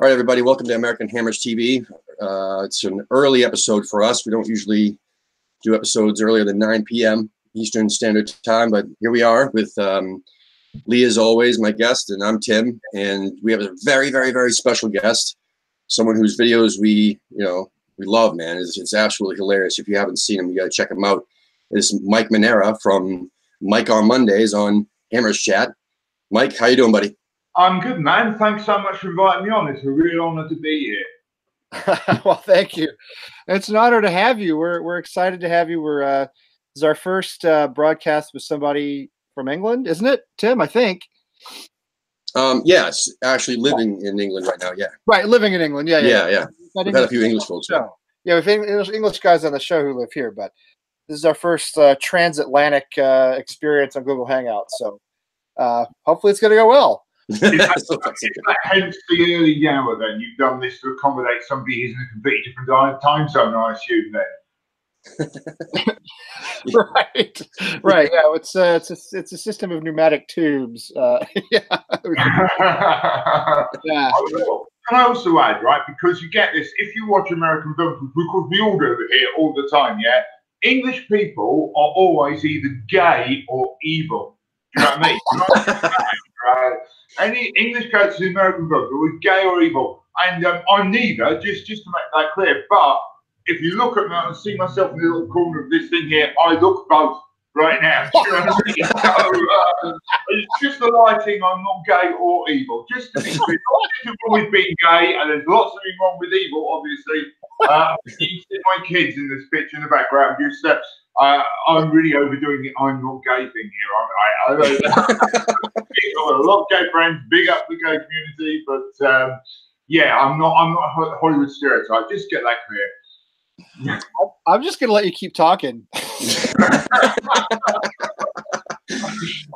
All right, everybody, welcome to American Hammers TV. It's an early episode for us. We don't usually do episodes earlier than 9 p.m. Eastern Standard Time, but here we are with Lee, as always, my guest, and I'm Tim, and we have a very, very, very special guest, someone whose videos we love, man. It's absolutely hilarious. If you haven't seen him, you got to check him out. It's Mike Manera from Mike on Mondays on Hammers Chat. Mike, how you doing, buddy? I'm good, man. Thanks so much for inviting me on. It's a real honor to be here. Well, thank you. It's an honor to have you. We're excited to have you. This is our first broadcast with somebody from England, isn't it, Tim? I think. Yes, actually living in England right now. Yeah. Right, living in England. Yeah. We've had a few English folks. Yeah, we've English guys on the show who live here, but this is our first transatlantic experience on Google Hangouts. So hopefully it's going to go well. Hence the early hour, then you've done this to accommodate somebody who's in a completely different time zone, I assume, then. right. Yeah, it's a system of pneumatic tubes. Yeah. Yeah. Can I also add, right, because you get this, if you watch American films, because we all do it here all the time, yeah, English people are always either gay or evil. Do you know what I mean? Right. Any English characters in American films are gay or evil, and I'm neither. Just to make that clear. But if you look at me and see myself in the little corner of this thing here, I look both right now. Do you know what I mean? It's just the lighting. I'm not gay or evil. Just to be clear, nothing wrong with being gay, and there's lots of things wrong with evil, obviously. You see my kids in this picture in the background. Just I'm really overdoing the "I'm not gay" thing here. I got a lot of gay friends, big up the gay community, but yeah, I'm not Hollywood stereotype. Just get that clear. I'm just gonna let you keep talking.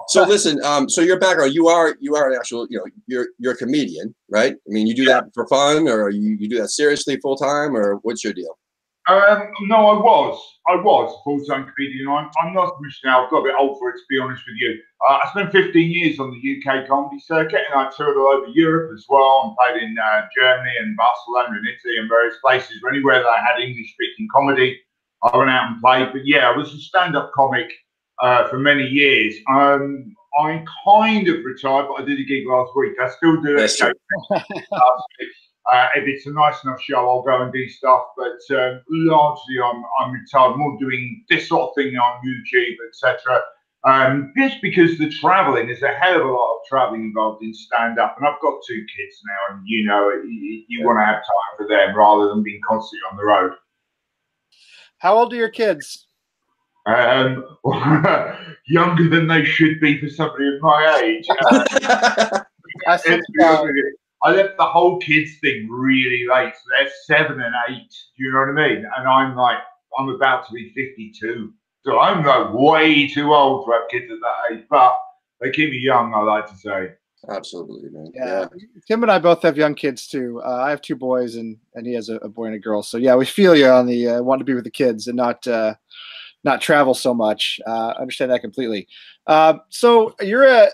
So listen, so your background, you are an actual, you're a comedian, right? I mean, you do that for fun, or you do that seriously full time, or what's your deal? No, I was a full-time comedian. I'm not so much now. I've got a bit old for it, to be honest with you. I spent 15 years on the UK comedy circuit, and I toured all over Europe as well, and played in Germany and Barcelona and Italy and various places. Anywhere that I had English-speaking comedy, I went out and played. But yeah, I was a stand-up comic for many years. I kind of retired, but I did a gig last week. I still do it. If it's a nice enough show, I'll go and do stuff. But largely, I'm retired. I'm more doing this sort of thing on YouTube, etc. Just because the travelling, there's a hell of a lot of travelling involved in stand-up, and I've got 2 kids now, and you want to have time for them rather than being constantly on the road. How old are your kids? Younger than they should be for somebody of my age. I left the whole kids thing really late. So they're 7 and 8. Do you know what I mean? And I'm about to be 52. So I'm like way too old to have kids at that age. But they keep me young, I like to say. Absolutely, man. Yeah. Tim and I both have young kids too. I have 2 boys, and he has a boy and a girl. So yeah, we feel you on the want to be with the kids and not travel so much. I understand that completely. So you're a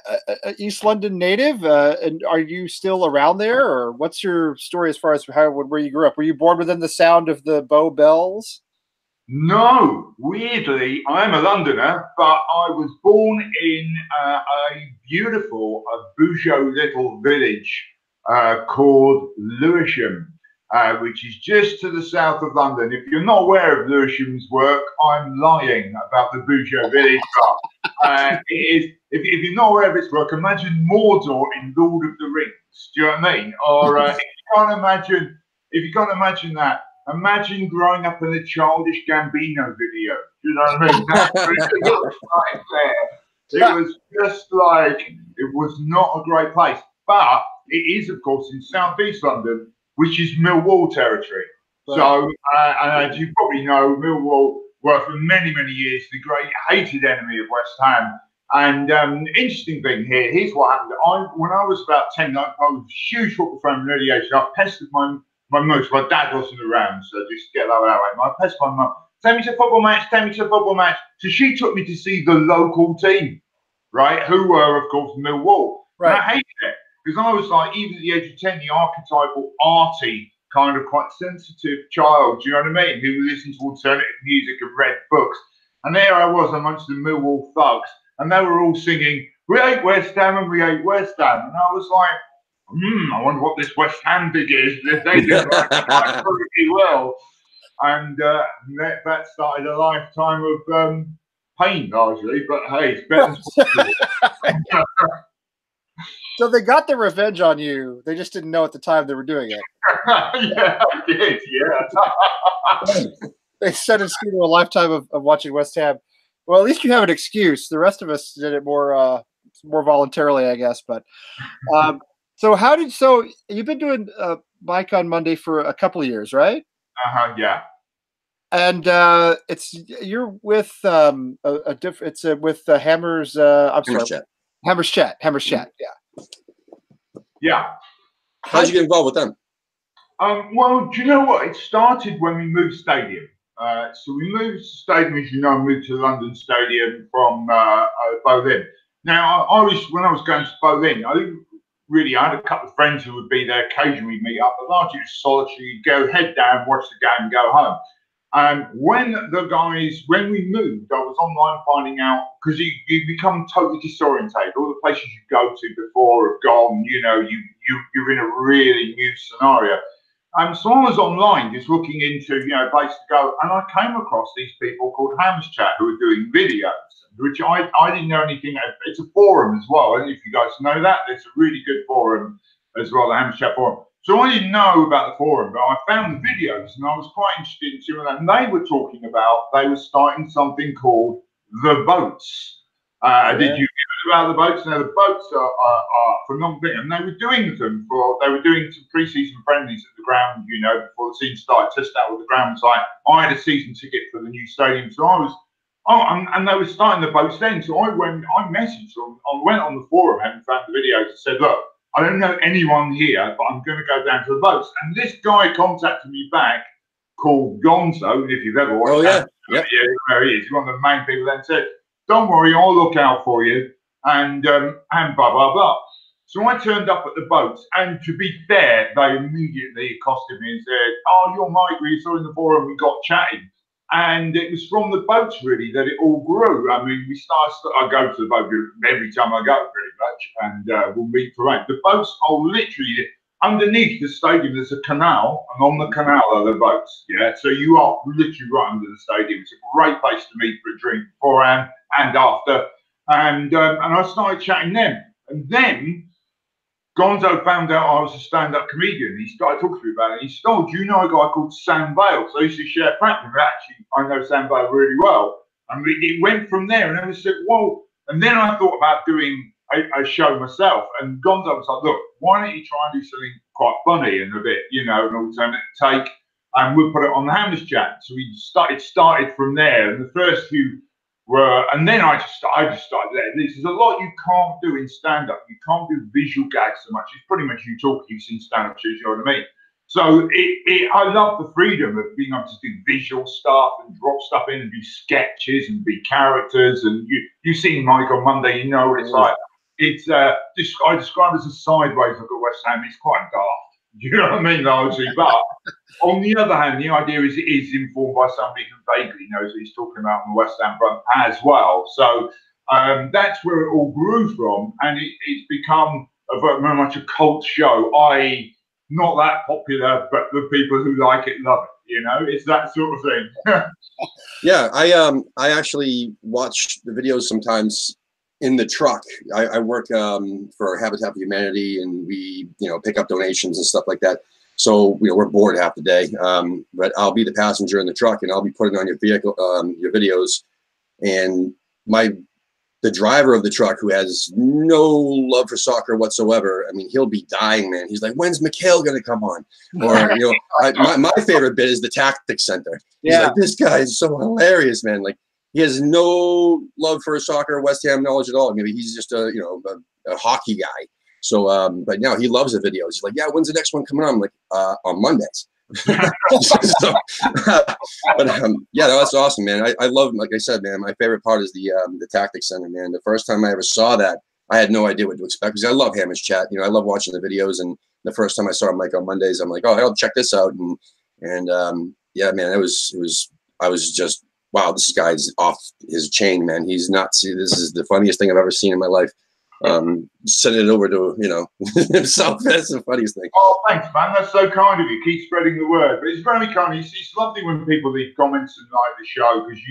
East London native, and are you still around there, or what's your story as far as where you grew up? Were you born within the sound of the Bow Bells? No, weirdly, I am a Londoner, but I was born in a beautiful, bourgeois little village called Lewisham. Which is just to the south of London. If you're not aware of Lewisham's work, I'm lying about the Boucher village. It is. If you're not aware of its work, imagine Mordor in Lord of the Rings. Do you know what I mean? Or if you can't imagine that, imagine growing up in a Childish Gambino video. Do you know what I mean? That's what it looks like there. It was just like, it was not a great place, but it is, of course, in southeast London, which is Millwall territory. Right. So, and as you probably know, Millwall were for many, many years the great hated enemy of West Ham. And interesting thing here, here's what happened. When I was about 10, I was a huge football fan from an early age. I pestered my mum. My dad wasn't around, so just get that out of the way. I pestered my mum. Take me to a football match, take me to a football match. So she took me to see the local team, right, who were, of course, Millwall. Right. And I hated it. Because I was like, even at the age of 10, the archetypal arty, kind of quite sensitive child, do you know what I mean? Who listened to alternative music and read books. And there I was amongst the Millwall thugs, and they were all singing, "We hate West Ham and we hate West Ham." And I was like, I wonder what this West Ham big is. They do quite pretty well. And that started a lifetime of pain, largely. But hey, it's better than So they got their revenge on you. They just didn't know at the time they were doing it. Yeah, I did. Yeah. They sentenced you to a lifetime of watching West Ham. Well, at least you have an excuse. The rest of us did it more voluntarily, I guess. But so you've been doing Mike on Monday for a couple of years, right? Yeah. And you're with with Hammers. Hammers Chat. Yeah. Yeah. How'd you get involved with them? Well, do you know what? It started when we moved stadium. So we moved stadium, as you know, moved to London Stadium from Berlin. Now, when I was going to Berlin, I had a couple of friends who would be there occasionally, meet up, but largely it was solitary. Go head down, watch the game, go home. When we moved, I was online finding out, because you become totally disorientated. All the places you go to before have gone. You know, you're in a really new scenario. So I was online just looking into, a place to go, and I came across these people called Hammers Chat who were doing videos, which I didn't know anything. It's a forum as well. I don't know if you guys know that. It's a really good forum as well, the Hammers Chat forum. So I didn't know about the forum, but I found the videos, and I was quite interested in seeing that. And they were talking about, they were starting something called The Boats. Did you hear about the boats? Now the boats are phenomenal, and they were doing some pre-season friendlies at the ground, before the season started, test out what the ground was like. I had a season ticket for the new stadium, so and they were starting the boats then. So I messaged them, I went on the forum and found the videos and said, look, I don't know anyone here, but I'm going to go down to the boats. And this guy contacted me back called Gonzo, if you've ever watched that. Yeah, there he is. He's one of the main people then said, don't worry, I'll look out for you, and blah, blah, blah. So I turned up at the boats, and to be fair, they immediately accosted me and said, oh, you're Mike, we saw in the forum, we got chatting. And it was from the boats, really, that it all grew. I mean, I go to the boat every time I go, pretty much, and we'll meet for rain. The boats are literally underneath the stadium. There's a canal, and on the canal are the boats. Yeah, so you are literally right under the stadium. It's a great place to meet for a drink beforehand and after. And I started chatting them. And then Gonzo found out I was a stand-up comedian. He started talking to me about it. He said, oh, do you know a guy called Sam Bale? So I used to share crap with him. Actually, I know Sam Bale really well. And it went from there. And then I said, well, and then I thought about doing a show myself. And Gonzo was like, look, why don't you try and do something quite funny and a bit, an alternative take, and we'll put it on the Hammers Chat. So we started from there. And the first few were, and then I just started there. There's a lot you can't do in stand-up. You can't do visual gags so much. It's pretty much you talking, you've seen stand-up shows, you know what I mean? So I love the freedom of being able to do visual stuff and drop stuff in and do sketches and be characters. And you've seen Mike on Monday, you know what it's like. It's I describe it as a sideways look at West Ham. It's quite daft. You know what I mean, largely. But on the other hand, the idea is it is informed by somebody who vaguely knows what he's talking about on the West Ham front as well. So that's where it all grew from, and it's become very much a cult show. Not that popular, but the people who like it love it. It's that sort of thing. Yeah, I actually watch the videos sometimes in the truck. I work for Habitat for Humanity, and we pick up donations and stuff like that. So we're bored half the day, but I'll be the passenger in the truck, and I'll be putting on your vehicle, your videos, and the driver of the truck, who has no love for soccer whatsoever, I mean, he'll be dying, man. He's like, when's Mikhail going to come on? Or, my favorite bit is the tactics center. He's like, this guy is so hilarious, man. Like, he has no love for soccer or West Ham knowledge at all. Maybe he's just a hockey guy. So, but now he loves the videos. He's like, yeah, when's the next one coming on? I'm like, on Mondays. Yeah, that's awesome, man. I love, like I said, man, my favorite part is the tactics center, man. The first time I ever saw that, I had no idea what to expect because I love Hammer's chat. You know, I love watching the videos. And the first time I saw him like on Mondays, I'm like, oh, I'll check this out. And yeah, man, I was just, wow, this guy's off his chain, man. He's nuts. This is the funniest thing I've ever seen in my life. Sending it over to, you know, himself. That's the funniest thing. Oh, thanks, man. That's so kind of you. Keep spreading the word. But it's very kind. It's lovely when people leave comments and like the show because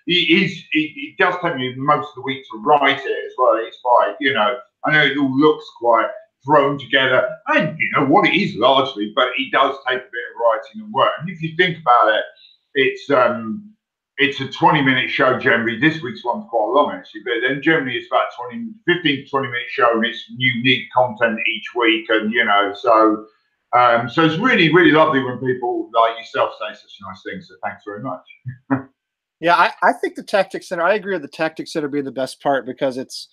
it does take me most of the week to write it as well. It's like, you know, I know it all looks quite thrown together, and you know what it is largely, but it does take a bit of writing and work. And if you think about it, it's a 20-minute show generally. This week's one's quite long actually, but then generally it's about 15 to 20 minute show, and it's unique content each week, and you know, so it's really, really lovely when people like yourself say such nice things. So thanks very much. Yeah, I think the Tactics Center, I agree with the Tactics Center being the best part because it's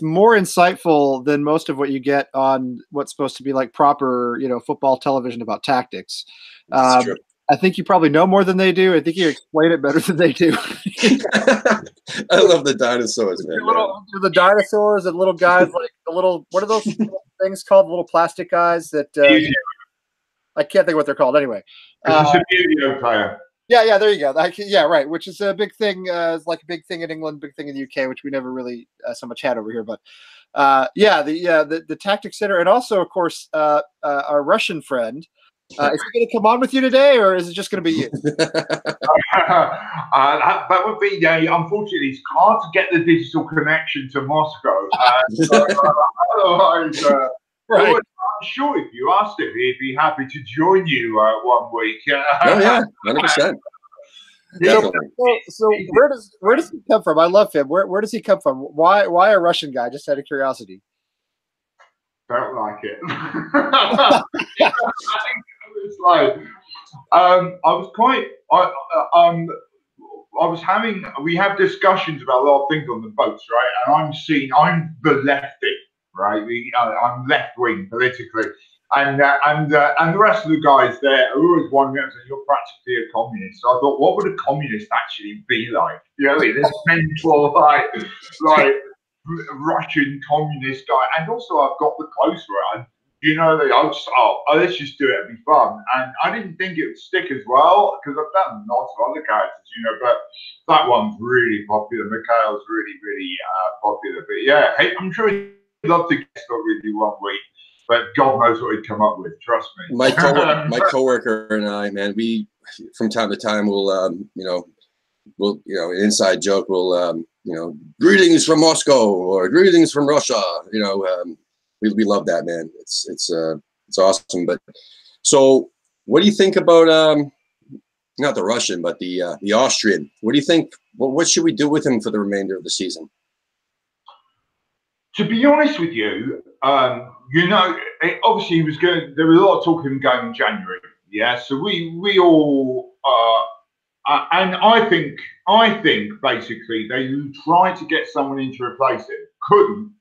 more insightful than most of what you get on what's supposed to be like proper, you know, football television about tactics. That's true. I think you probably know more than they do. I think you explain it better than they do. I love the dinosaurs, man. The dinosaurs and little guys like the little, what are those little things called? The little plastic guys that I can't think of what they're called anyway. It's a video player. Yeah, there you go. Yeah, right. Which is a big thing. It's like a big thing in England, big thing in the UK, which we never really so much had over here. But the Tactics Center, and also, of course, our Russian friend. Is he going to come on with you today, or is it just going to be you? That would be, unfortunately, it's hard to get the digital connection to Moscow. Otherwise, right. I'm sure if you asked him, he'd be happy to join you 1 week. Oh yeah, 100%. So where does he come from? I love him. Where does he come from? Why a Russian guy? Just out of curiosity. Don't like it. I think it's like we have discussions about a lot of things on the boats, right? And I'm the lefty, right? I'm left wing politically, and the rest of the guys there are always wondering, saying, you're practically a communist. So I thought, what would a communist actually be like? You know, this mental like Russian communist guy, and also I've got the clothes for it. You know, let's just do it. It'd be fun. And I didn't think it would stick as well because I've done lots of other characters, you know, but that one's really popular. Mikhail's really, really popular. But yeah, hey, I'm sure he'd love to guest on with you 1 week, but God knows what he'd come up with. Trust me. My coworker and I, man, we from time to time will, an inside joke will, greetings from Moscow or greetings from Russia. You know, we love that, man. It's awesome. But so, what do you think about not the Russian, but the Austrian? What do you think? What should we do with him for the remainder of the season? To be honest with you, obviously he was going. There was a lot of talk of him going in January. Yeah, so we all. And I think basically they tried to get someone in to replace him, couldn't,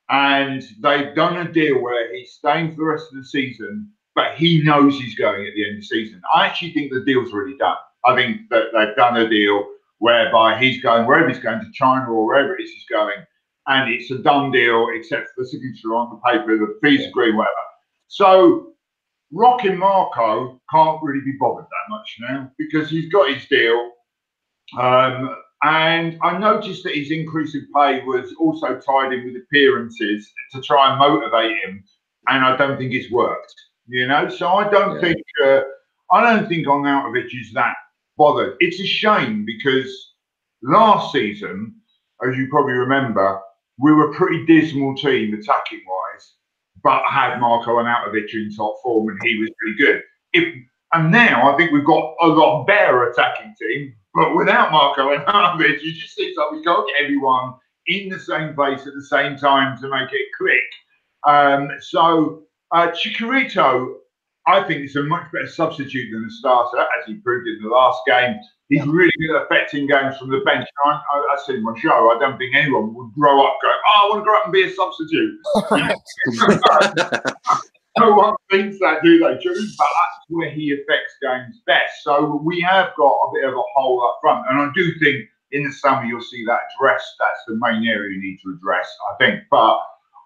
and they've done a deal where he's staying for the rest of the season, but he knows he's going at the end of the season. I actually think the deal's already done. I think that they've done a deal whereby he's going wherever he's going, to China or wherever it is he's going, and it's a done deal except for the signature on the paper, the fees agreed, whatever. So Rocking Marco can't really be bothered that much now because he's got his deal. And I noticed that his increase in pay was also tied in with appearances to try and motivate him. And I don't think it's worked, you know? So I don't think Arnautovic is that bothered. It's a shame because last season, as you probably remember, we were a pretty dismal team attacking wise, but had Marco Arnautovic in top form and he was pretty good. And now I think we've got a lot better attacking team, but without Marco Arnautovic, you just see that we can't get everyone in the same place at the same time to make it click. So Chicharito, I think, is a much better substitute than a starter, as he proved in the last game. He's really good at affecting games from the bench. I said in my show, I don't think anyone would grow up going, I want to grow up and be a substitute. No one thinks that, do they, Drew? But that's where he affects games best. So we have got a bit of a hole up front. And I do think in the summer you'll see that addressed. That's the main area you need to address, I think. But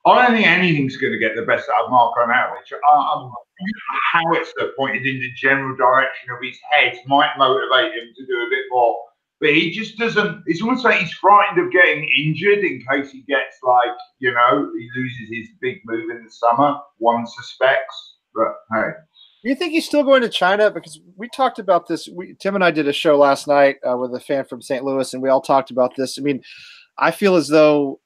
I don't think anything's going to get the best out of Marco Maravich. How it's pointed in the general direction of his head might motivate him to do a bit more. But he just doesn't. It's almost like he's frightened of getting injured in case he gets, like, you know, he loses his big move in the summer. One suspects. But hey. Do you think he's still going to China? Because we talked about this. Tim and I did a show last night with a fan from St. Louis, and we all talked about this. I mean, I feel as though,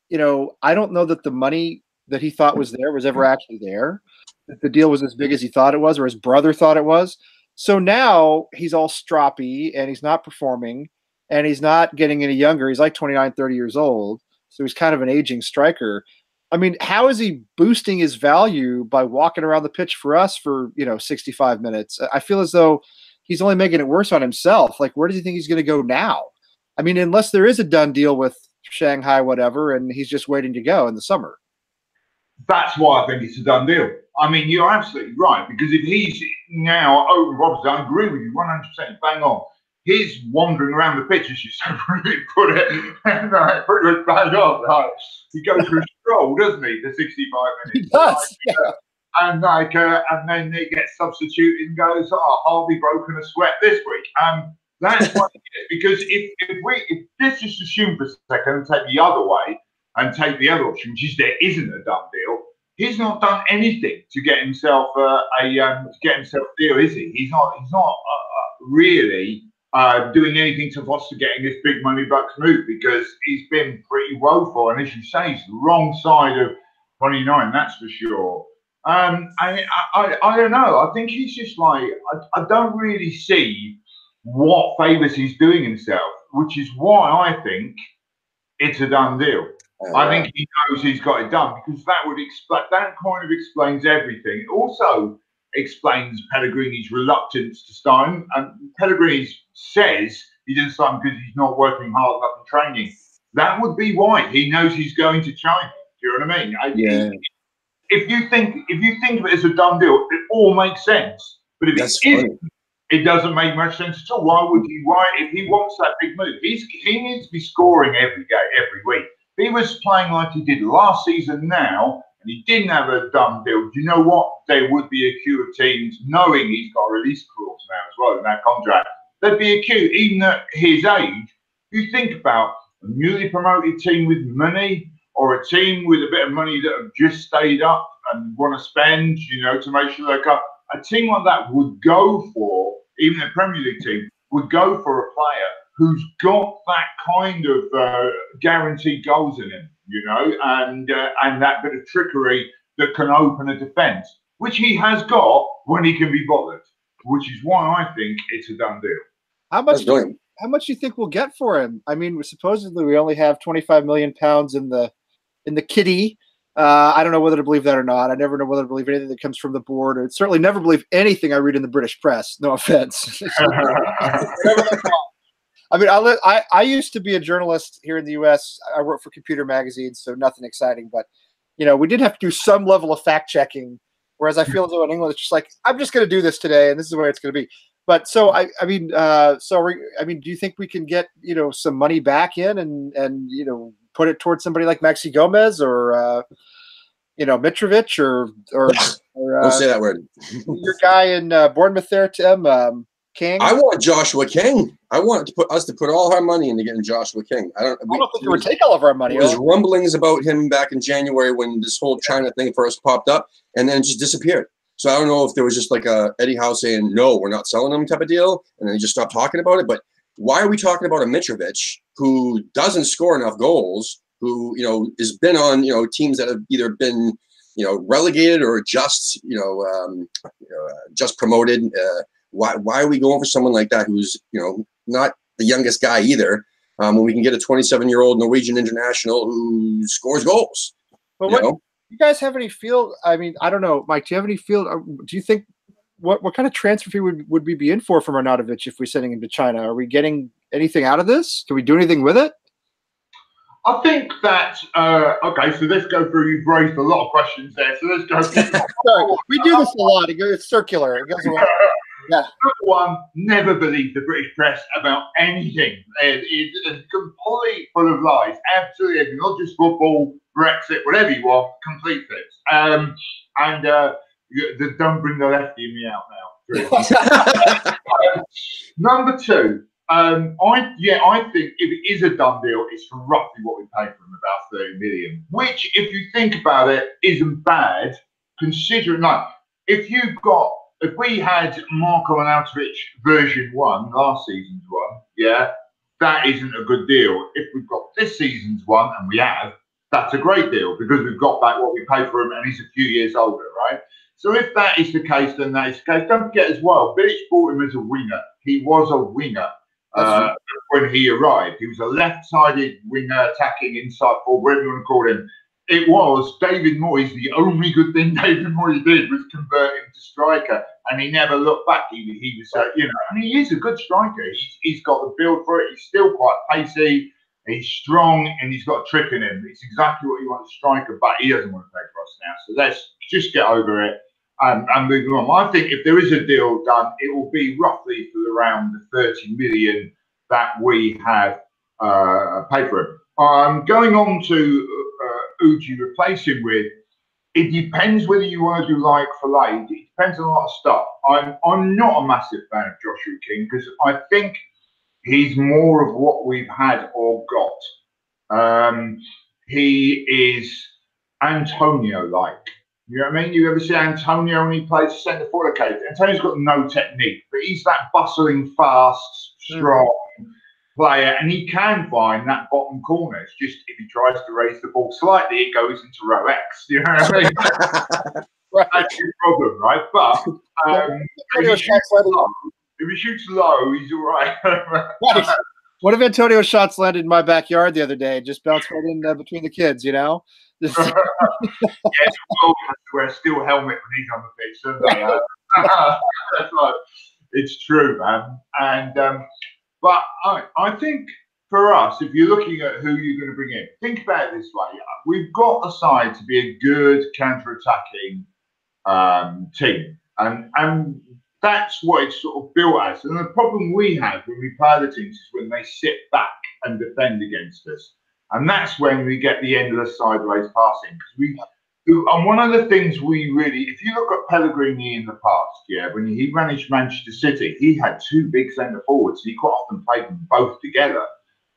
you know, I don't know that the money that he thought was there was ever actually there. That the deal was as big as he thought it was, or his brother thought it was. So now he's all stroppy, and he's not performing, and he's not getting any younger. He's like 29, 30 years old. So he's kind of an aging striker. I mean, how is he boosting his value by walking around the pitch for us for, you know, 65 minutes? I feel as though he's only making it worse on himself. Like, where does he think he's going to go now? I mean, unless there is a done deal with Shanghai, whatever, and he's just waiting to go in the summer. That's why I think it's a done deal. I mean, you're absolutely right, because if he's now open Robertson, I agree with you 100%, bang on. He's wandering around the pitch, as you so really put it, and pretty much bang on. Right? He goes for a stroll, doesn't he? The 65 minutes. He does. And then he gets substituted and goes, "Oh, hardly broken a sweat this week." That's what it is, because if let's just assume for a second and take the other way and take the other option, which is there isn't a done deal. He's not done anything to get himself a deal, is he? He's not really doing anything to foster getting this big money bucks move, because he's been pretty woeful. And as you say, he's the wrong side of 29, that's for sure. I don't know. I think he's just like, I don't really see what favours he's doing himself, which is why I think it's a done deal. I think he knows he's got it done, because that kind of explains everything. It also explains Pellegrini's reluctance to sign. And Pellegrini says he didn't sign because he's not working hard enough in training. That would be why. He knows he's going to China. Do you know what I mean? Yeah. If you think of it as a done deal, it all makes sense. But if it isn't, it doesn't make much sense at all. Why would he? Why, if he wants that big move, he needs to be scoring every week. If he was playing like he did last season now, and he didn't have a done deal, do you know what? There would be a queue of teams, knowing he's got a release clause now as well in that contract. There'd be a queue, even at his age. If you think about a newly promoted team with money, or a team with a bit of money that have just stayed up and want to spend, you know, to make sure they cut. A team like that would go for, even a Premier League team, would go for a player who's got that kind of guaranteed goals in him, you know, and that bit of trickery that can open a defence, which he has got when he can be bothered, which is why I think it's a done deal. How much do you think we'll get for him? I mean, supposedly we only have £25 million in the kitty. I don't know whether to believe that or not. I never know whether to believe anything that comes from the board, or certainly never believe anything I read in the British press. No offense. I mean, I used to be a journalist here in the U.S. I wrote for computer magazines, so nothing exciting. But, you know, we did have to do some level of fact checking. Whereas I feel as though in England, it's just like, I'm just going to do this today, and this is the way it's going to be. But so I mean, do you think we can get, you know, some money back in and you know, put it towards somebody like Maxi Gomez or you know, Mitrovic or don't say that word. Your guy in Bournemouth there, Tim. King. I want Joshua King. I want us to put all our money into getting Joshua King. I don't think we would take all of our money. There was rumblings about him back in January when this whole China thing first popped up, and then it just disappeared. So I don't know if there was just like a Eddie Howe saying, no, we're not selling him type of deal, and then he just stopped talking about it. But why are we talking about a Mitrovic who doesn't score enough goals, who, you know, has been on, you know, teams that have either been, you know, relegated or just, just promoted? Why are we going for someone like that who's, you know, not the youngest guy either, when we can get a 27-year-old Norwegian international who scores goals? But do you guys have any feel? I mean, I don't know, Mike. Do you have any feel? Do you think what kind of transfer fee would we be in for from Arnautovic if we're sending him to China? Are we getting anything out of this? Can we do anything with it? I think that okay. So let's go through. You've raised a lot of questions there. So let's go. Sorry, we do this a lot. It's circular. It goes around. Yeah. Number one, never believe the British press about anything. It's completely full of lies. Absolutely, not just football, Brexit, whatever you want, complete things. Don't bring the lefty in me out now. Number two, I think if it is a done deal, it's for roughly what we paid for him, about 30 million. Which, if you think about it, isn't bad, considering like if we had Marko Arnautovic version 1, last season's one, yeah, that isn't a good deal. If we've got this season's one, and we have, that's a great deal because we've got back what we paid for him, and he's a few years older, right? So if that is the case, then that is the case. Don't forget as well, Bilic bought him as a winger. He was a winger when he arrived. He was a left-sided winger, attacking inside forward, whatever you want to call him. It was David Moyes. The only good thing David Moyes did was convert him to striker, and he never looked back. He was, and he is a good striker. He's got the build for it. He's still quite pacey. He's strong, and he's got a trick in him. It's exactly what you want a striker, but he doesn't want to play for us now. So let's just get over it. And moving on. I think if there is a deal done, it will be roughly for around the 30 million that we have paid for him. Going on to who do you replace him with? It depends whether you want to do like for like. It depends on a lot of stuff. I'm not a massive fan of Joshua King because I think he's more of what we've had or got. He is Antonio-like. You know what I mean? You ever see Antonio when he plays centre forward? Okay, Antonio's got no technique, but he's that bustling, fast, strong player, and he can find that bottom corner. It's just if he tries to raise the ball slightly, it goes into row X. You know what I mean? Right. That's the problem, right? But if he shoots low, he's all right. Right. One of Antonio's shots landed in my backyard the other day. Just bounced right in between the kids, you know? Yes, Will has to wear a steel helmet when he's on the pitch, doesn't he? That's right. It's true, man. And but I think for us, if you're looking at who you're going to bring in, think about it this way: we've got a side to be a good counter-attacking team, and that's what it's sort of built as. And the problem we have when we play other teams is when they sit back and defend against us. And that's when we get the end of the sideways passing. And one of the things we really, if you look at Pellegrini in the past, yeah, when he managed Manchester City, he had two big centre forwards. He quite often played them both together.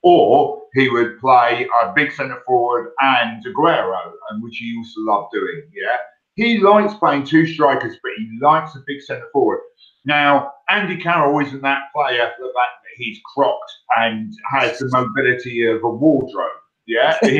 Or he would play a big centre forward and Aguero, and which he used to love doing, yeah. He likes playing two strikers, but he likes a big centre forward. Now, Andy Carroll isn't that player for the fact that he's cropped and has the mobility of a wardrobe. Yeah, I've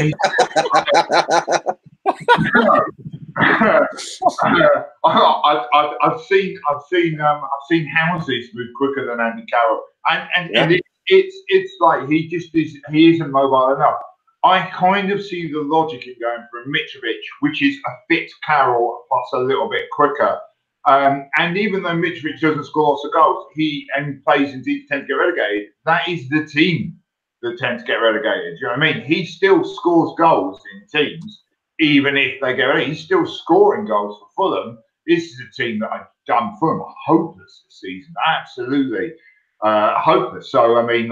seen houses move quicker than Andy Carroll, and it's like he isn't mobile enough. I kind of see the logic in going for a Mitrovic, which is a fit Carroll plus a little bit quicker. And even though Mitrovic doesn't score lots of goals, he plays and tends to get relegated. That is the team that tend to get relegated. Do you know what I mean? He still scores goals in teams, even if they get relegated. He's still scoring goals for Fulham. This is a team that I've done Fulham hopeless this season. Absolutely hopeless. So, I mean,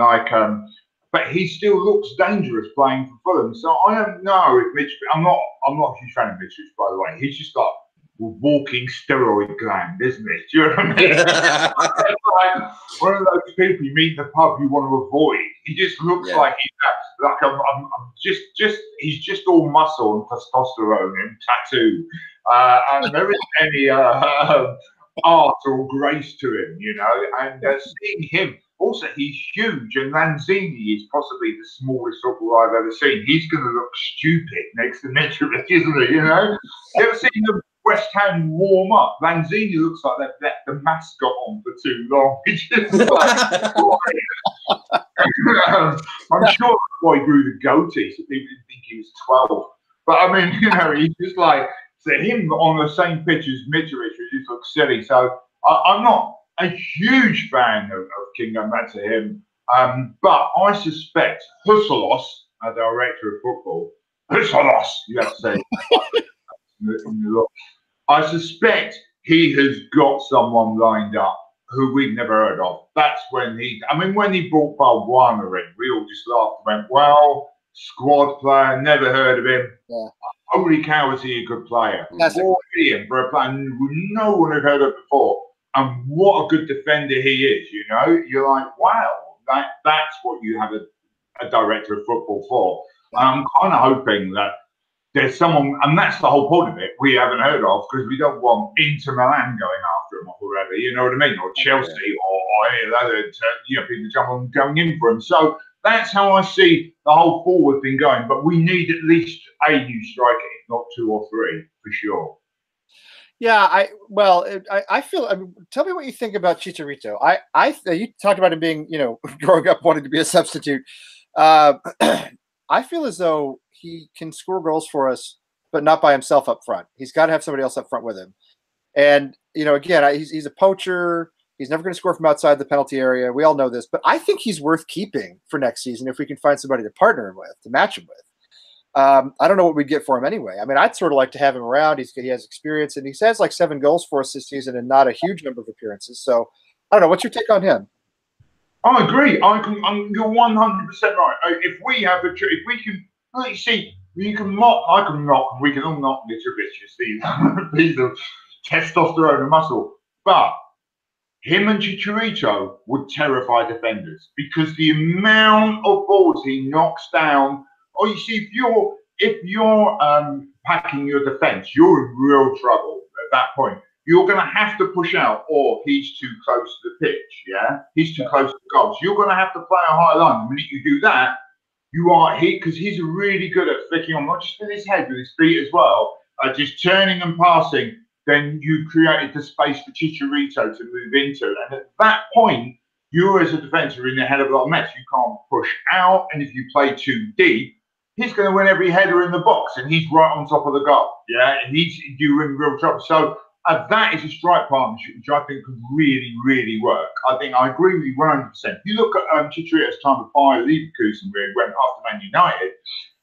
but he still looks dangerous playing for Fulham. So I don't know if Mitrovic, I'm not a huge fan of Mitrovic, by the way. He's just got walking steroid gland, isn't it? Do you know what I mean? Like one of those people you meet in the pub you want to avoid. He just looks like he's just all muscle and testosterone and tattoo, and there isn't any art or grace to him, you know. And seeing him, also he's huge, and Lanzini is possibly the smallest footballer I've ever seen. He's going to look stupid next to Mitrovic, isn't he? You know, you ever seen them? West Ham warm up. Lanzini looks like they've left the mascot on for too long. It's just like, I'm sure that's why he grew the goatee, so people didn't think he was 12. But I mean, you know, he's just like, so him on the same pitch as Mitrovic, he just looks silly. So I'm not a huge fan of King, going back to him. But I suspect Huselos, a director of football, Huselos, you have to say. I suspect he has got someone lined up who we'd never heard of. That's when when he brought Balbuena in, we all just laughed and went, well, squad player, never heard of him. Yeah. Holy cow, is he a good player? That's 4 million for a player no one had heard of before. And what a good defender he is, you know? You're like, wow, that's what you have a director of football for. I'm kind of hoping that there's someone, and that's the whole point of it, we haven't heard of, because we don't want Inter Milan going after him already, you know what I mean? Or Chelsea, or any of the other, people going in for him. So that's how I see the whole forward thing going. But we need at least a new striker, if not 2 or 3, for sure. Yeah, I feel. I mean, tell me what you think about Chicharito. You talked about him being, growing up wanting to be a substitute. I feel as though he can score goals for us, but not by himself up front. He's got to have somebody else up front with him. And again, he's a poacher. He's never going to score from outside the penalty area. We all know this, but I think he's worth keeping for next season if we can find somebody to partner him with, to match him with. I don't know what we'd get for him anyway. I mean, I'd sort of like to have him around. He has experience, and he has like 7 goals for us this season and not a huge number of appearances. So I don't know. What's your take on him? I agree. You're 100% right. If we can, like, see, you can mock, I can knock, we can all knock Mitrovic. These are testosterone and muscle. But him and Chicharito would terrify defenders because the amount of balls he knocks down. Or you see, if you're packing your defence, you're in real trouble at that point. You're going to have to push out, or he's too close to the pitch. Yeah, he's too close to the goal. So you're going to have to play a high line. The minute you do that, you are hit because he's really good at flicking on, not just with his head, with his feet as well, just turning and passing. Then you created the space for Chicharito to move into, and at that point, you as a defender are in a hell of a lot of mess. You can't push out, and if you play too deep, he's going to win every header in the box, and he's right on top of the goal. Yeah, and you're in real trouble. So that is a strike partnership, which I think could really, really work. I agree with you 100%. If you look at Chicharito's time at Bayer Leverkusen, where he went after Man United,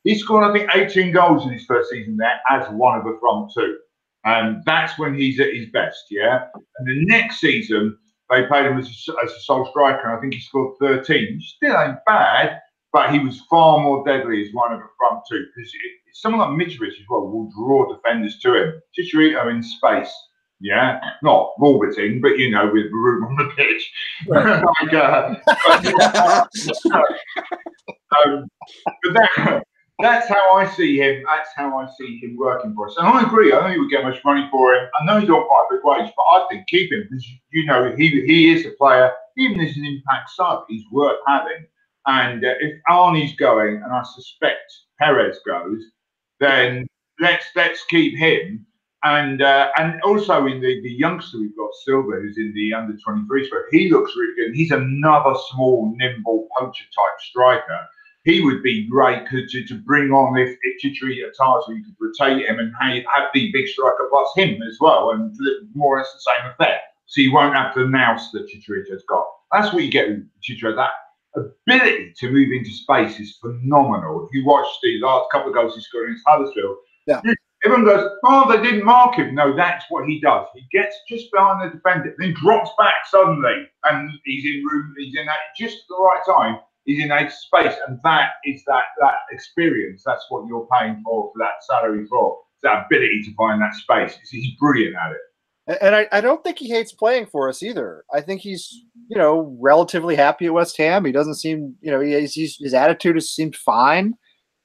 he scored, I think, 18 goals in his first season there as one of the front 2. And that's when he's at his best, yeah? And the next season, they played him as a sole striker, and I think he scored 13, which still ain't bad. But he was far more deadly as one of the front 2 because someone like Mitrovic as well will draw defenders to him. Chicharito in space, yeah, not orbiting, but with the room on the pitch. Right. But that's how I see him. That's how I see him working for us. And I agree. I know you would get much money for him. I know he's on quite a big wage, but I think keep him because he is a player. Even as an impact sub, he's worth having. And if Arnie's going, and I suspect Perez goes, then let's keep him. And also in the youngster we've got Silva, who's in the under-23 squad. He looks really good. He's another small, nimble poacher type striker. He would be great to bring on if Chicharito attires, so you could rotate him and have the big striker plus him as well, and more or less the same effect. So you won't have the nous that Chicharito's got. That's what you get with Chicharito. That ability to move into space is phenomenal. If you watch the last couple of goals he scored against Huddersfield, everyone goes, "Oh, they didn't mark him." No, that's what he does. He gets just behind the defender, then drops back suddenly, and he's in that just at the right time. He's in a space, and that is that experience. That's what you're paying for that salary for. That ability to find that space. He's brilliant at it. And I don't think he hates playing for us either. I think he's, relatively happy at West Ham. He doesn't seem, his attitude has seemed fine.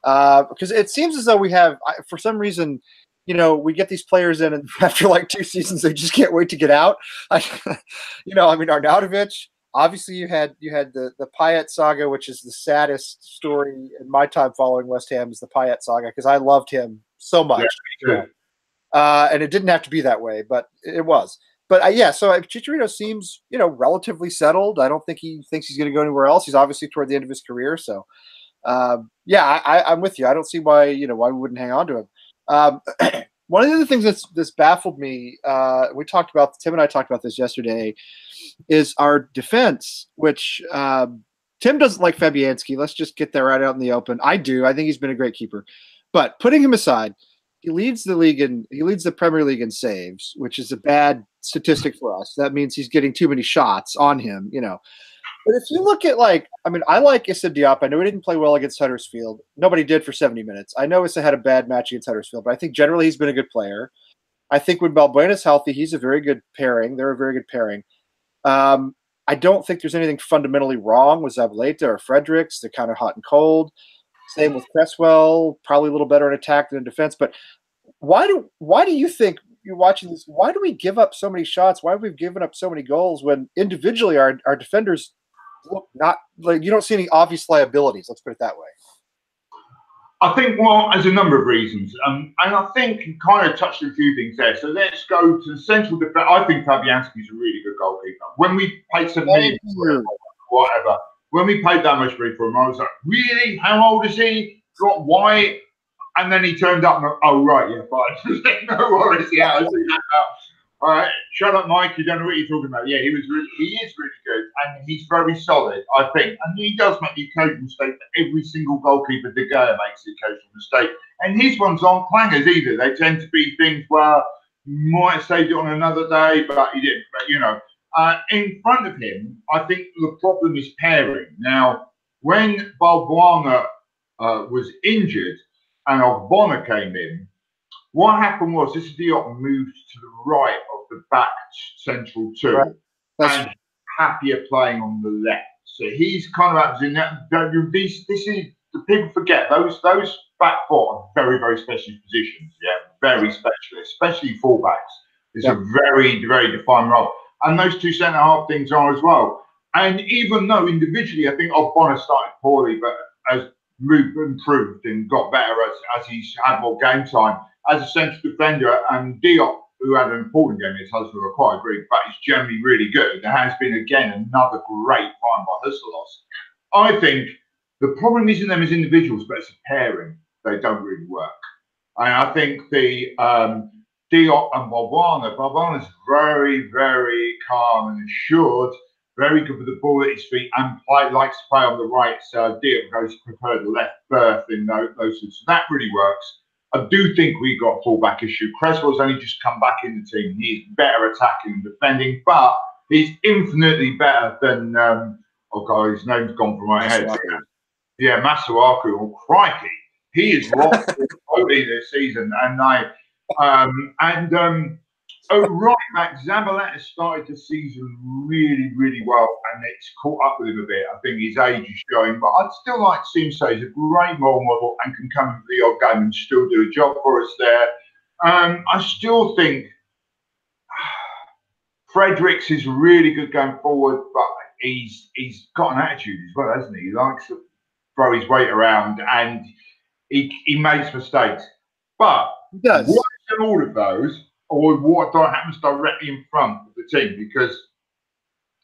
Because it seems as though we have, for some reason, we get these players in, and after like 2 seasons, they just can't wait to get out. Arnautovic. Obviously, you had the Payet saga, which is the saddest story in my time following West Ham, is the Payet saga, because I loved him so much. Yeah. And it didn't have to be that way, but it was. But so Chicharito seems, relatively settled. I don't think he thinks he's going to go anywhere else. He's obviously toward the end of his career. So, I'm with you. I don't see why we wouldn't hang on to him. One of the other things that's baffled me, Tim and I talked about this yesterday, is our defense, which Tim doesn't like Fabianski. Let's just get that right out in the open. I do. I think he's been a great keeper. But putting him aside, he leads the Premier League in saves, which is a bad statistic for us. That means he's getting too many shots on him, you know. But if you look at I like Issa Diop. I know he didn't play well against Huddersfield. Nobody did for 70 minutes. I know Issa had a bad match against Huddersfield, but I think generally he's been a good player. I think when Balbuena's healthy, he's a very good pairing. They're a very good pairing. I don't think there's anything fundamentally wrong with Zabaleta or Fredericks. They're kind of hot and cold. Same with Cresswell, probably a little better in attack than in defense. But why do you think, you're watching this, why do we give up so many shots? Why have we given up so many goals when individually our defenders look not like, you don't see any obvious liabilities? Let's put it that way. I think, well, there's a number of reasons. And I think you kind of touched on a few things there. So let's go to the central defense. I think Fabianski's a really good goalkeeper. When we paid 7 million, whatever, when we paid that much money for him, I was like, really? How old is he? Got white? And then he turned up and went, oh, right, yeah, fine. No worries, yeah, I see that now. All right, shut up, Mike. You don't know what you're talking about. Yeah, he is really good, and he's very solid, I think. And he does make the occasional mistake. Every single goalkeeper De Gea makes the occasional mistake, and his ones aren't clangers either. They tend to be things where you might have saved it on another day, but he didn't. But you know, in front of him, I think the problem is pairing. Now, when Balbuena was injured and Ogbonna came in, what happened was this Diop moved to the right of the back central two, right, and happier playing on the left. So he's kind of in that. This is the people forget those back four are very, very specialist positions. Yeah, very specialist, especially fullbacks. It's a very, very defined role, and those two centre half things are as well. And even though individually, I think Ogbonna started poorly, but has improved and got better as he's had more game time as a central defender, and Diop, who had an important game against Huddersfield, I quite agree, but he's generally really good. There has been, again, another great find by Husserlos. I think the problem isn't them as individuals, but it's a pairing. They don't really work. And I think the Diop and Balbuena's very, very calm and assured, very good with the ball at his feet, and likes to play on the right. So Diop goes to prefer the left berth in those. So that really works. I do think we got a fullback issue. Cresswell's only just come back in the team. He's better attacking and defending, but he's infinitely better than oh god, his name's gone from my head. Yeah, Masuaku. Oh crikey, he is rocked totally this season. And right back, Zabaleta started the season really, really well, and it's caught up with him a bit. I think his age is showing, but I'd still like to see him say he's a great role model and can come into the odd game and still do a job for us there. I still think Fredericks is really good going forward, but he's got an attitude as well, hasn't he? He likes to throw his weight around, and he makes mistakes. But what is all of those? Or what happens directly in front of the team, because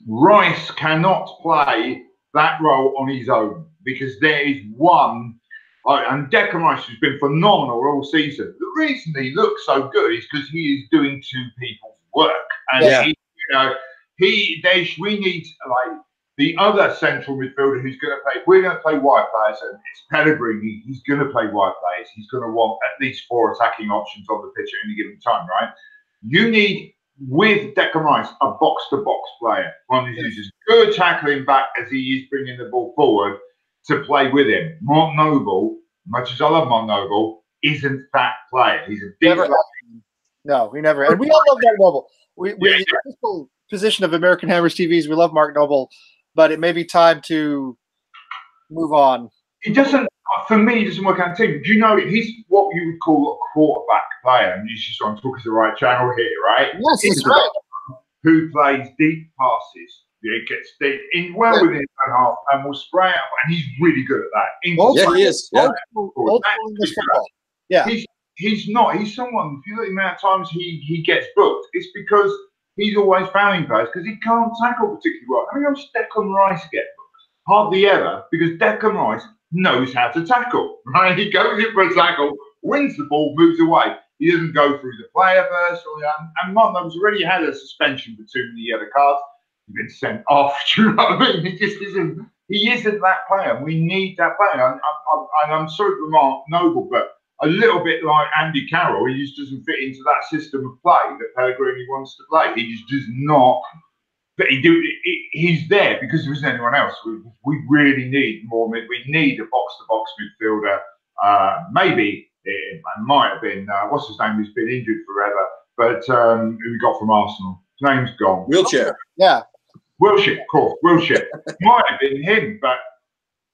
Rice cannot play that role on his own, because there is one, and Declan Rice has been phenomenal all season. The reason he looks so good is because he is doing two people's work, and we need like the other central midfielder who's going to play. We're going to play wide players, and it's Pellegrini. He's going to play wide players. He's going to want at least 4 attacking options on the pitch at any given time, right? You need, with Declan Rice, a box-to-box player. One who's as good tackling back as he is bringing the ball forward to play with him. Mark Noble, much as I love Mark Noble, isn't that player. He's a big player. No, we never. And we all love Mark Noble. The official position of American Hammers TVs, we love Mark Noble, but it may be time to move on. He doesn't, for me, he doesn't work out in team. Do you know, he's what you would call a quarterback player, and you just I'm talking to the right channel here, right? Yes, he's right. Who plays deep passes. Yeah, he gets deep in within his own half and will spray out, and he's really good at that. He is. Yeah. He's not. He's someone, if you look at the amount of times he gets booked, it's because he's always fouling players because he can't tackle particularly well. I mean, how does Declan Rice get booked? Hardly ever, because Declan Rice knows how to tackle, right? He goes in for a tackle, wins the ball, moves away. He doesn't go through the player first. And Mark Nobles already had a suspension for 2 many yellow cards. He's been sent off. Do you know what I mean? He just isn't. He isn't that player. We need that player. And I'm sorry for Mark Noble, but a little bit like Andy Carroll. He just doesn't fit into that system of play that Pellegrini wants to play. He just does not. But he's there because there isn't anyone else. We really need more mid. We need a box-to-box midfielder. Maybe it might have been what's his name, who's been injured forever, but who we got from Arsenal. His name's gone. Wheelchair. Yeah. Wilshere, of course. Wilshere. Might have been him, but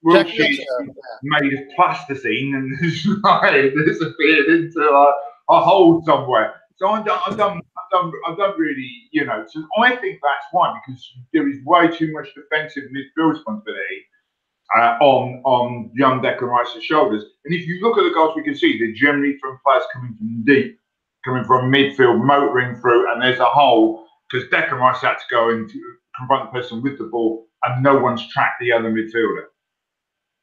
Wilshere made of plasticine and disappeared into a hole somewhere. So I don't really, you know. So I think that's why, because there is way too much defensive midfield responsibility on young Declan Rice's shoulders. And if you look at the goals we can see, they're generally from players coming from deep, coming from midfield, motoring through, and there's a hole because Declan Rice had to go and confront the person with the ball, and no one's tracked the other midfielder.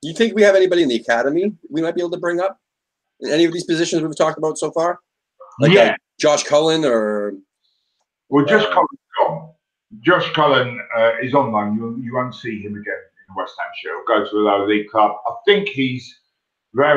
Do you think we have anybody in the academy we might be able to bring up in any of these positions we've talked about so far? Like Josh Cullen or... Well, Josh Cullen's gone. Josh Cullen is on loan. You won't see him again in the West Ham show. He'll go to a lower league club. I think he's a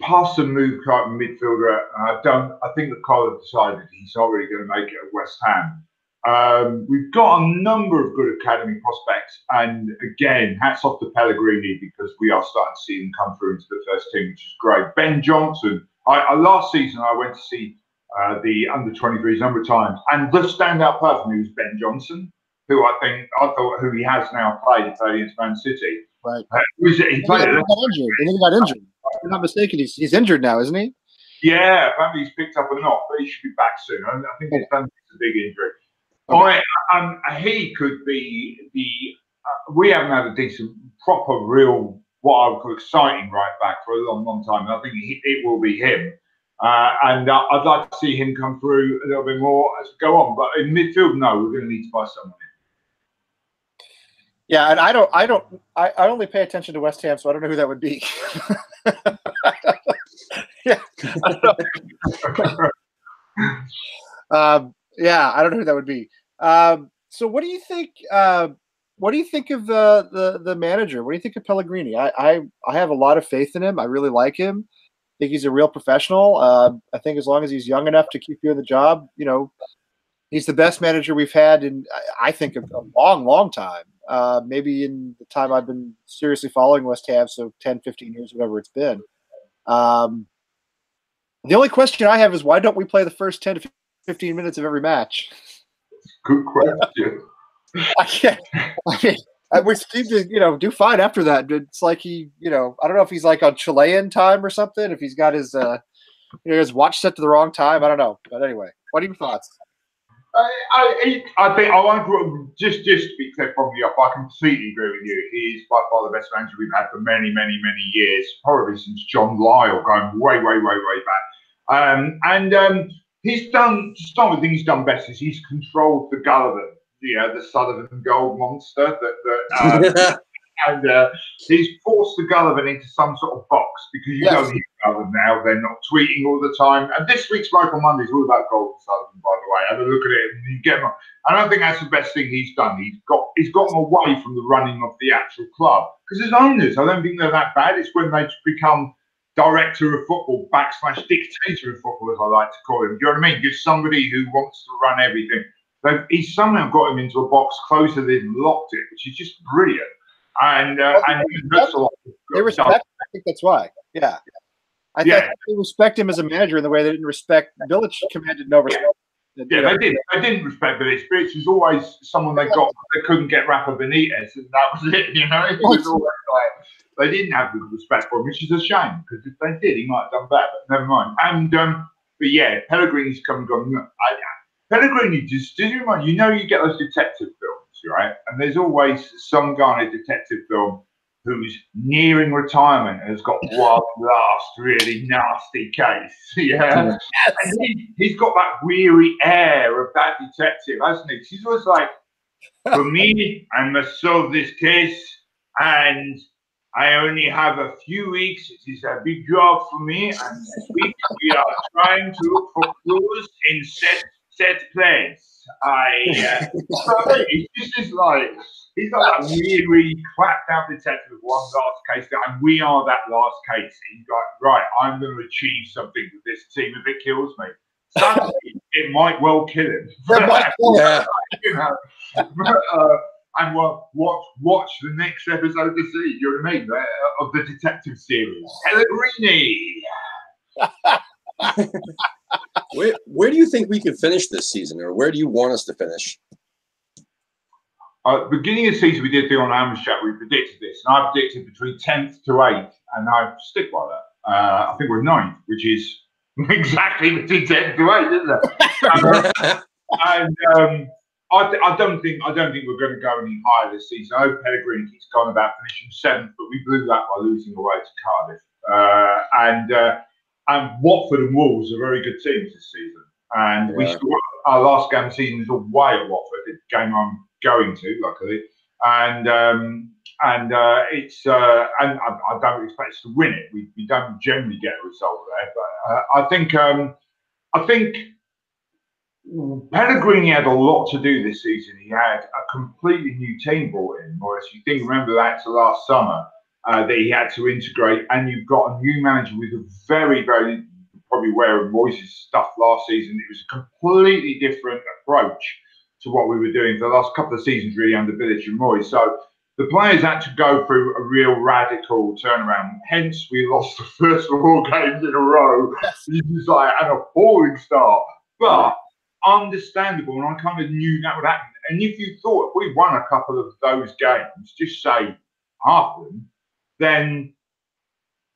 pass and move type of midfielder. I think the Cullen decided he's not really going to make it at West Ham. We've got a number of good academy prospects, and again, hats off to Pellegrini because we are starting to see him come through into the first team, which is great. Ben Johnson. Last season, I went to see the under-23s a number of times, and the standout player for me was Ben Johnson, who I thought who he has now played against Man City. Right. He got injured. If I'm not mistaken, he's injured now, isn't he? Yeah, apparently he's picked up a knock, but he should be back soon. I think it's a big injury. Okay. He could be we haven't had a decent, proper, real, what I would call exciting right back for a long, long time. And I think it will be him. And I'd like to see him come through a little bit more as we go on. But in midfield, no, we're going to need to buy someone. Yeah, and I only pay attention to West Ham, so I don't know who that would be. Yeah. Yeah, I don't know who that would be. So what do you think? What do you think of the manager? What do you think of Pellegrini? I have a lot of faith in him. I really like him. I think he's a real professional. I think as long as he's young enough to keep doing the job, you know, he's the best manager we've had in, I think, a long, long time. Maybe in the time I've been seriously following West Ham, so 10, 15 years, whatever it's been. The only question I have is why don't we play the first 10 to 15 minutes of every match? Good question. We seem to, do fine after that. It's like he, I don't know if he's like on Chilean time or something. If he's got his, his watch set to the wrong time, I don't know. But anyway, what are your thoughts? I think I want just to be clear from the off. I completely agree with you. He is by far the best manager we've had for many, many, many years, probably since John Lyle, going way, way, way, way back. He's done. To start with, the thing he's done best is he's controlled the Gulliver, the Sullivan Gold monster and he's forced the Gulliver into some sort of box because you don't hear Gulliver now. They're not tweeting all the time. And this week's Michael Monday is all about Gold Sullivan, by the way. Have a look at it and you get him. I don't think that's the best thing he's done. He's got them away from the running of the actual club because his owners, I don't think they're that bad. It's when they become director of football / dictator of football, as I like to call him. Do you know what I mean? Just somebody who wants to run everything. He's somehow got him into a box closer than locked it, which is just brilliant. And they respect. I think that's why. Yeah, I think they respect him as a manager in the way they didn't respect Bilic. Commanded no respect. They did. They didn't respect Bilic. Bilic was always someone they got. They couldn't get Rafa Benitez, and that was it. It was always like they didn't have good respect for him, which is a shame because if they did, he might have done better. But never mind. And but yeah, Pellegrini's come and gone. Pellegrini just does you remind you get those detective films, right? And there's always some guy in a detective film who's nearing retirement and has got one last really nasty case. Yeah. And he's got that weary air of that detective, hasn't he? He's always like, for me, I must solve this case and I only have a few weeks. It is a big job for me. And this week we are trying to look for clues in set plays. It's just like He's like that really, really clapped out detective with one last case, and we are that last case. He's like, right, I'm going to achieve something with this team if it kills me. Suddenly, it might well kill him. Yeah. You know, and watch the next episode to see. You know what I mean? Of the detective series, Pellegrini. Where do you think we could finish this season, or where do you want us to finish? Beginning of the season, we did the on Amherst chat. We predicted this, and I predicted between 10th to 8th, and I stick by that. I think we're 9th, which is exactly between 10th to 8th, isn't it? And I don't think we're going to go any higher this season. I hope Pellegrini keeps going about finishing 7th, but we blew that by losing away to Cardiff. And Watford and Wolves are very good teams this season. And we scored our last game of the season is away at Watford, the game I'm going to, luckily. And it's and I don't expect us to win it. We don't generally get a result there, but I think Pellegrini had a lot to do this season. He had a completely new team brought in, Morris. You think, remember that to last summer that he had to integrate, and you've got a new manager with a very, very, probably aware of Moyes' stuff last season. It was a completely different approach to what we were doing for the last couple of seasons, really, under Bilic and Moyes. So the players had to go through a real radical turnaround. Hence, we lost the first 4 games in a row. It was like an appalling start. But understandable, and I kind of knew that would happen. And if you thought if we won a couple of those games, just say half of them, then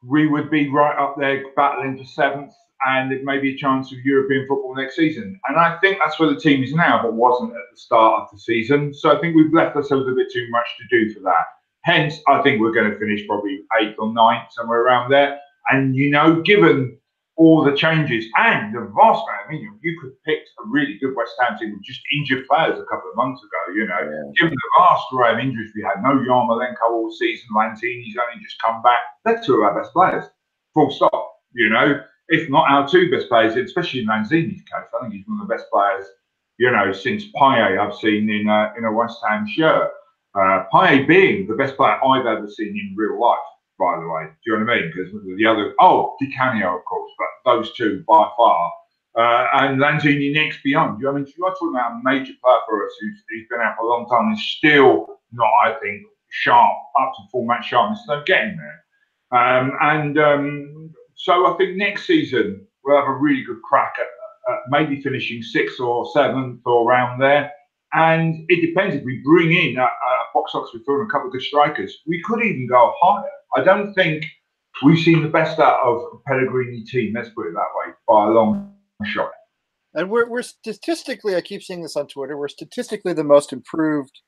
we would be right up there battling for 7th, and it may be a chance of European football next season. And I think that's where the team is now, but wasn't at the start of the season. So I think we've left ourselves a bit too much to do for that. Hence, I think we're going to finish probably 8th or 9th, somewhere around there. And, you know, given all the changes and the vast amount, I mean, you could pick a really good West Ham team with just injured players a couple of months ago, you know. Yeah. Given the vast array of injuries we had, no Yarmolenko all season, Lanzini's only just come back. They're 2 of our best players, full stop, you know. If not our 2 best players, especially in Lanzini's case, I think he's one of the best players, you know, since Payet I've seen in a West Ham shirt. Payet being the best player I've ever seen in real life, by the way. Do you know what I mean? Because the other, Di Canio, of course, but those 2 by far. And Lanzini next beyond. You know what I mean? You're talking about a major player for us who's been out for a long time and still not, I think, sharp, up to full match sharpness. They're getting there. So I think next season we'll have a really good crack at maybe finishing 6th or 7th or around there. And it depends if we bring in a box office reform and a couple of good strikers. We could even go higher. I don't think we've seen the best out of Pellegrini team. Let's put it that way, by a long shot. And we're statistically, I keep seeing this on Twitter, we're statistically the most improved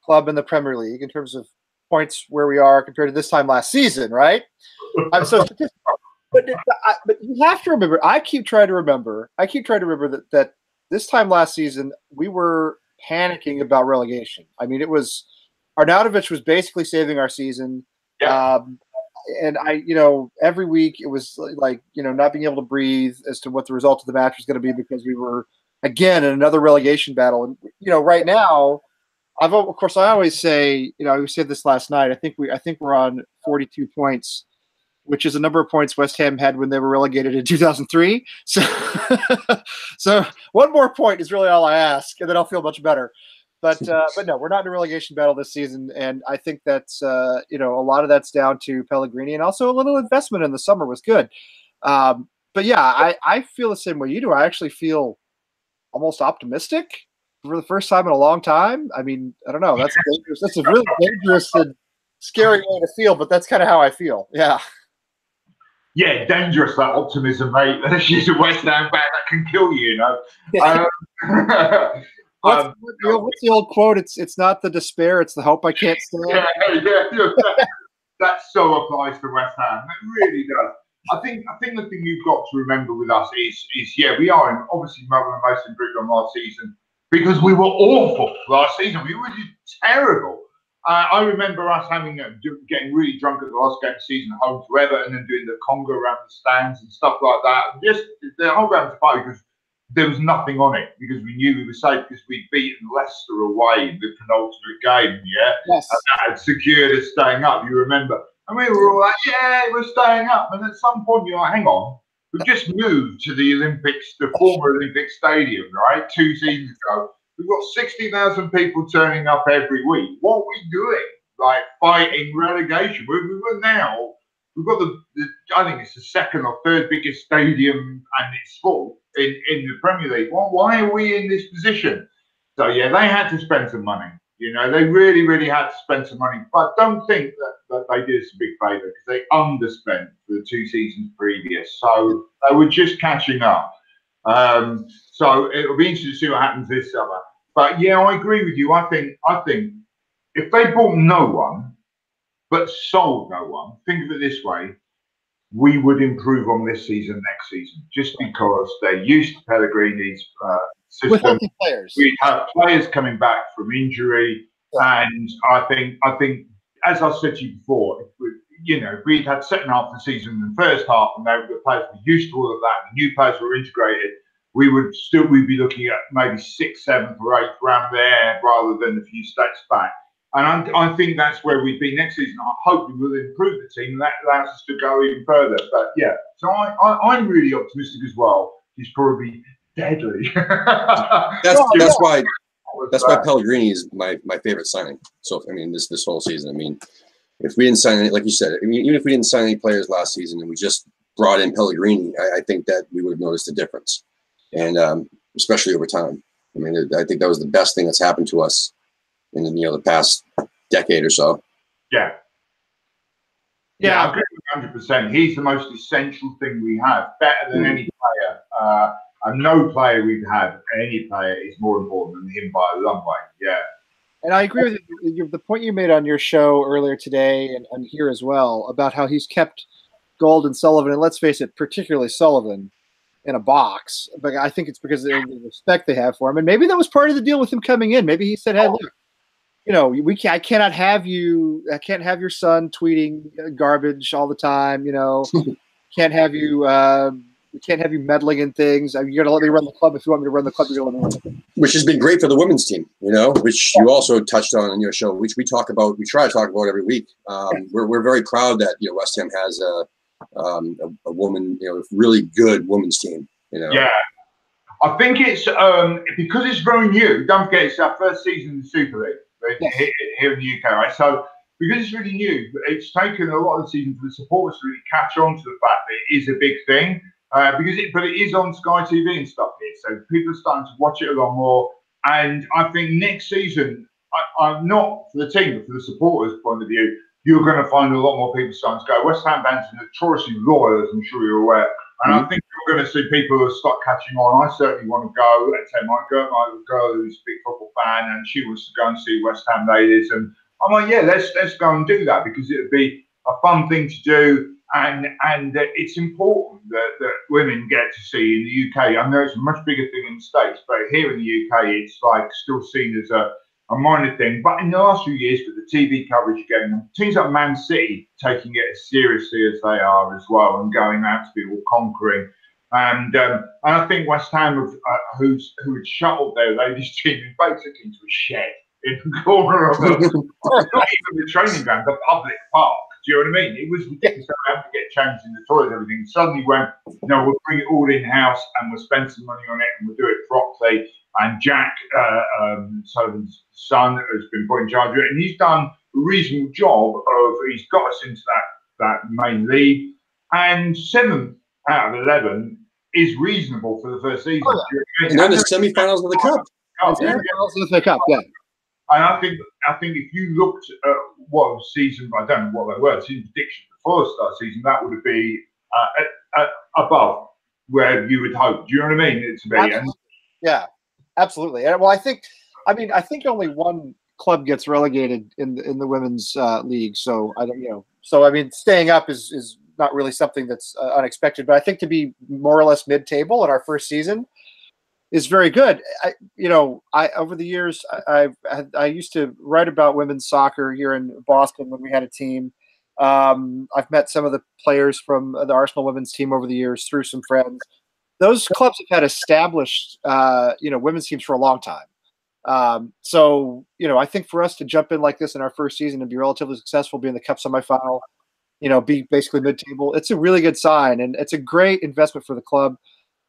club in the Premier League in terms of points where we are compared to this time last season, right? But you have to remember, I keep trying to remember that this time last season, we were panicking about relegation. I mean, it was, Arnautovic was basically saving our season. Yeah. And every week it was like, not being able to breathe as to what the result of the match was going to be because we were, again, in another relegation battle. And, right now, I always say, we said this last night, I think we're on 42 points, which is a number of points West Ham had when they were relegated in 2003. So one more point is really all I ask, and then I'll feel much better. But no, we're not in a relegation battle this season, and I think that's a lot of that's down to Pellegrini, and also a little investment in the summer was good. But yeah, I feel the same way you do. I actually feel almost optimistic for the first time in a long time. I mean, I don't know. That's dangerous. That's a really dangerous and scary way to feel, but that's kind of how I feel. Yeah. Yeah, dangerous, that optimism, mate. She's a West Ham fan that can kill you, What's the old quote? It's not the despair, it's the hope I can't stand. Yeah. That so applies to West Ham. It really does. I think the thing you've got to remember with us is we are obviously one of the most improved on last season because we were awful last season. We were just terrible. I remember us getting really drunk at the last game of the season home to Everton and doing the conga around the stands and stuff like that. And just the whole round of party because there was nothing on it because we knew we were safe because we'd beaten Leicester away in the penultimate game, yeah? Yes. And that had secured us staying up, you remember? And we were all like, yeah, we're staying up. And at some point, you're like, hang on, we've just moved to the Olympics, the former Olympic Stadium, right? 2 seasons ago. We've got 60,000 people turning up every week. What are we doing? Like fighting relegation. We're now, we've got the I think it's the second or third biggest stadium and it's full in the Premier League. Well, why are we in this position? So yeah, they had to spend some money. You know, they really, really had to spend some money. But don't think that they did us a big favour because they underspent for the 2 seasons previous. So they were just catching up. So it'll be interesting to see what happens this summer. But yeah, I agree with you. I think if they bought no one but sold no one, think of it this way: we would improve on this season next season just because they're used to Pellegrini's system. With healthy players, we have players coming back from injury, and I think as I said to you before, if we'd had second half of the season and first half, and the players were used to all of that, and the new players were integrated, we'd be looking at maybe 6th, 7th, or 8th around there rather than a few steps back. And I think that's where we'd be next season. I hope we will improve the team, and that allows us to go even further. But yeah, so I'm really optimistic as well. He's probably deadly. That's why Pellegrini is my favorite signing. So I mean, this whole season. I mean, if we didn't sign any, like you said, I mean, even if we didn't sign any players last season and we just brought in Pellegrini, I think that we would have noticed a difference, and especially over time. I mean, I think that was the best thing that's happened to us in the past decade or so. Yeah, I agree with 100%. He's the most essential thing we have, better than any player. And no player we've had, any player, is more important than him by a long way. Yeah. And I agree with you. The point you made on your show earlier today and here as well about how he's kept Gold and Sullivan, and let's face it, particularly Sullivan, in a box. But I think it's because of the respect they have for him. And maybe that was part of the deal with him coming in. Maybe he said, hey, look, I can't have your son tweeting garbage all the time. Can't have you meddling in things. You're going to let me run the club. If you want me to run the club, you're going to let me run the club. Which has been great for the women's team, which you also touched on in your show, which we try to talk about every week. We're very proud that, West Ham has a woman, really good women's team, Yeah. I think it's because it's very new. Don't forget, it's our first season in the Super League here in the UK, right? So because it's really new, it's taken a lot of the season for the supporters to really catch on to the fact that it is a big thing. But it is on Sky TV and stuff here, so people are starting to watch it a lot more. And I think next season, I'm not for the team, but for the supporters' point of view, you're going to find a lot more people starting to go. West Ham fans are notoriously loyal, as I'm sure you're aware. And I think you're going to see people who start catching on. I certainly want to go. Let's say my girl who's a big football fan, and she wants to go and see West Ham ladies. And I'm like, yeah, let's go and do that because it would be a fun thing to do. And it's important that women get to see in the UK. I know it's a much bigger thing in the States, but here in the UK, it's like still seen as a minor thing. But in the last few years, with the TV coverage you're getting, teams like Man City taking it as seriously as they are as well and going out to be all conquering. And I think West Ham, who had shuttled their ladies' team basically into a shed in the corner of not even the training ground, the public park. Do you know what I mean? It was ridiculous. I had to get changed in the toilet and everything. Suddenly went, we'll bring it all in-house and we'll spend some money on it and we'll do it properly. And Jack, Sullivan's son, has been put in charge of it. And he's done a reasonable job he's got us into that main league. And 7th out of 11 is reasonable for the first season. Oh, yeah. And then the semi-finals of the Cup. Semi-finals of the Cup, yeah. And I think if you looked at what season, I don't know what they were, season predictions before the start of the season, that would be above where you would hope. Do you know what I mean? It to be. Absolutely. Yeah, absolutely. And, well, I think only one club gets relegated in the women's league. So I don't, So I mean, staying up is not really something that's unexpected. But I think to be more or less mid-table in our first season is very good. Over the years, I used to write about women's soccer here in Boston when we had a team. I've met some of the players from the Arsenal women's team over the years through some friends. those clubs have had established, women's teams for a long time. So, I think for us to jump in like this in our first season and be relatively successful, be in the cup semifinal, be basically mid-table, it's a really good sign, and it's a great investment for the club.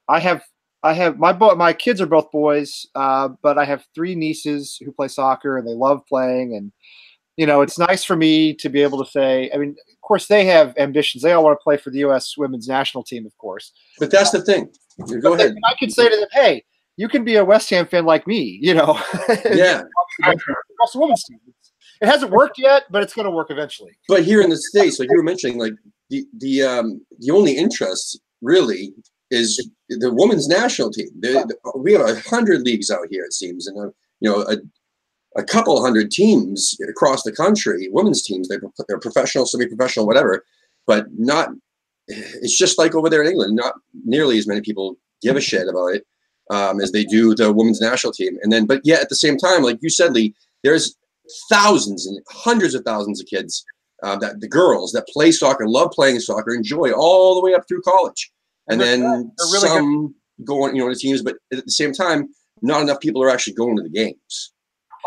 I have my kids are both boys, but I have 3 nieces who play soccer and they love playing. And, it's nice for me to be able to say, I mean, of course they have ambitions. They all want to play for the U.S. women's national team, of course. But that's the thing. Go ahead. I could say to them, hey, you can be a West Ham fan like me, Yeah. Across the women's team. It hasn't worked yet, but it's going to work eventually. But here in the States, like you were mentioning, like the only interest really is the women's national team. We have 100 leagues out here, it seems, and a couple hundred teams across the country, women's teams. They're professional, semi-professional, whatever, but not. It's just like over there in England. Not nearly as many people give a shit about it as they do the women's national team. And then, but yet at the same time, like you said, Lee, there's thousands and hundreds of thousands of kids the girls that play soccer, love playing soccer, enjoy all the way up through college. And then really some go on, to teams, but at the same time, not enough people are actually going to the games.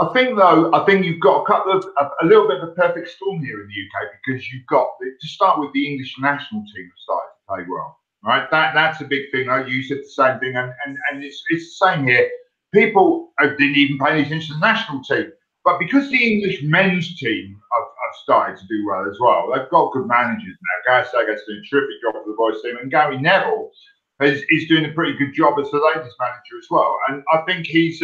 I think you've got a little bit of a perfect storm here in the UK, because you've got, to start with, the English national team have started to play well, right? That's a big thing. You said the same thing, and it's the same here. People didn't even pay attention to the national team, but because the English men's team have started to do well as well, they've got good managers now. Gareth Southgate's doing a terrific job for the boys team, and Gary Neville is doing a pretty good job as the ladies manager as well. And I think he's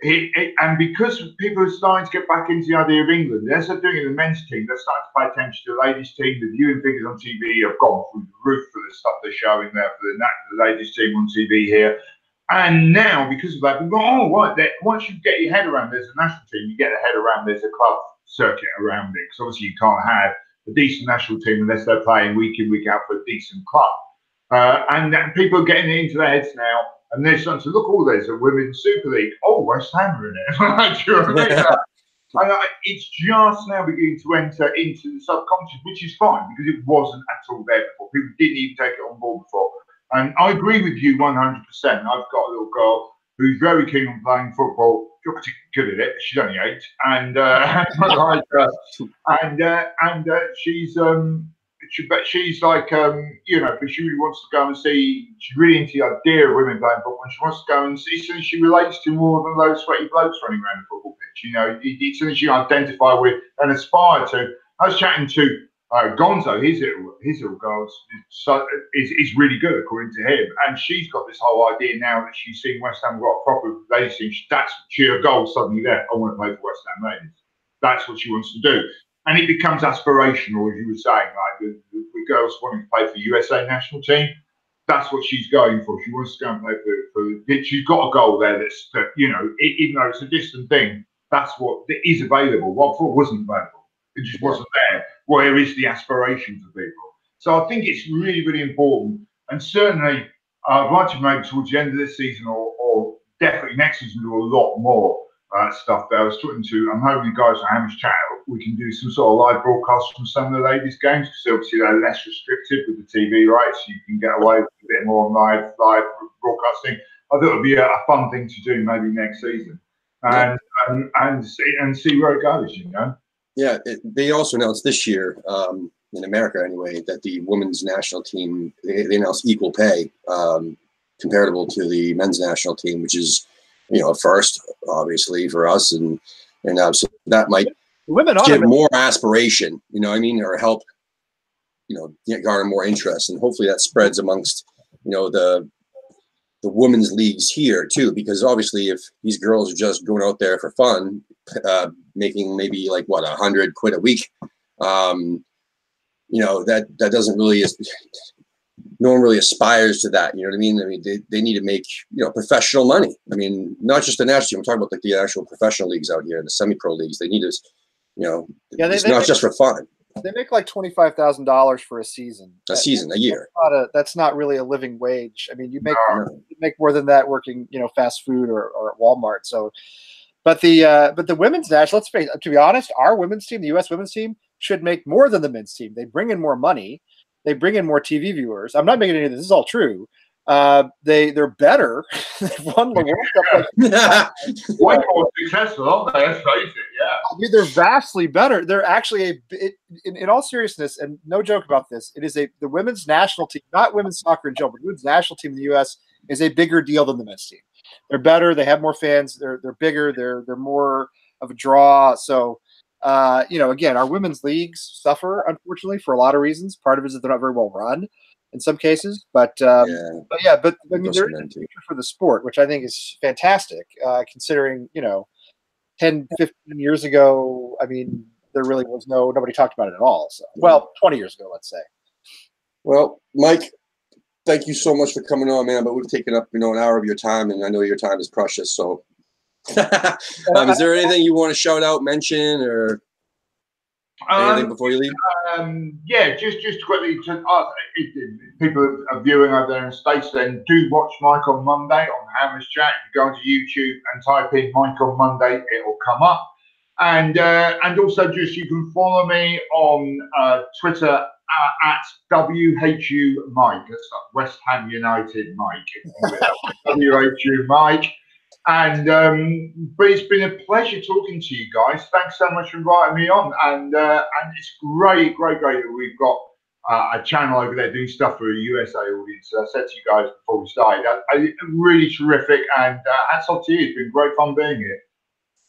and because people are starting to get back into the idea of England, as they're doing in the men's team, they're starting to pay attention to the ladies' team. The viewing figures on TV have gone through the roof for the stuff they're showing there for the ladies' team on TV here. And now, because of that, we go, oh, right, once you get your head around there's a national team, you get the head around there's a club circuit around it. Because obviously you can't have a decent national team unless they're playing week in, week out for a decent club. And people are getting it into their heads now. And they're starting to look, there's a women's Super League. Oh, West Ham are in it. Do you know what I mean? It's just now beginning to enter into the subconscious, which is fine, because it wasn't at all there before. People didn't even take it on board before. And I agree with you 100%. I've got a little girl who's very keen on playing football. You're particularly good at it. She's only 8, and she's like, but she really wants to go and see. She's really into the idea of women playing football, and she wants to go and see something she relates to more than those sweaty blokes running around the football pitch. It's something she identify with and aspire to. I was chatting to Gonzo, his little girl is really good according to him, and she's got this whole idea now that she's seen West Ham got a proper ladies team. That's her goal suddenly there. I want to play for West Ham ladies. That's what she wants to do, and it becomes aspirational, as you were saying. Like the girls wanting to play for the USA national team, that's what she's going for. She wants to go and play for. She's got a goal there even though it's a distant thing, that's what is available. What before wasn't available. It just wasn't there. Where is the aspiration for people? So I think it's really, really important. And certainly, I'd like to maybe towards the end of this season or definitely next season do a lot more stuff that I was talking to. I'm hoping the guys at Hamish Chat, we can do some sort of live broadcast from some of the ladies' games, because obviously they're less restricted with the TV rights. You can get away with a bit more live broadcasting. I thought it would be a fun thing to do maybe next season, and see where it goes. Yeah, they also announced this year, in America anyway, that the women's national team, they announced equal pay comparable to the men's national team, which is, a first, obviously, for us. And so that might give more aspiration, or help, garner more interest. And hopefully that spreads amongst, the women's leagues here too, because obviously if these girls are just going out there for fun, making maybe like £100 a week, that doesn't really, no one really aspires to that. You know what I mean? I mean, they need to make, professional money. I mean, not just the national team. I'm talking about like the actual professional leagues out here, the semi-pro leagues. They need to, it's not just for fun. They make like $25,000 for a season. A year. That's not really a living wage. I mean, you make more than that working, fast food or at Walmart. So, but the women's national, let's face it, to be honest, our women's team, the U.S. women's team, should make more than the men's team. They bring in more money. They bring in more TV viewers. I'm not making any of this. This is all true. They're better. They've won the World Cup. Way more successful, aren't they? Let's face it. Yeah. I mean, they're vastly better. They're actually in all seriousness, and no joke about this. It is the women's national team, not women's soccer in general, but the women's national team in the U.S. is a bigger deal than the men's team. They're better. They have more fans. They're bigger. They're more of a draw. So, again, our women's leagues suffer, unfortunately, for a lot of reasons. Part of it is that they're not very well run in some cases, but I mean, there is a future for the sport, which I think is fantastic, considering 10, 15 years ago, I mean, there really was nobody talked about it at all. So, well, 20 years ago, let's say. Well, Mike, thank you so much for coming on, man. But we've taken up, an hour of your time, and I know your time is precious. So, is there anything you want to shout out, mention, or anything before you leave? Yeah, just quickly to people are viewing over there in the States, then do watch Mike on Monday on Hammers Chat. If you go onto YouTube and type in Mike on Monday, it will come up. And also just you can follow me on Twitter at WHU Mike. That's like West Ham United Mike. WHU Mike. And but it's been a pleasure talking to you guys. Thanks so much for inviting me on. And it's great that we've got a channel over there doing stuff for a USA audience. I said to you guys before we started, really terrific. And hats off to you. It's been great fun being here.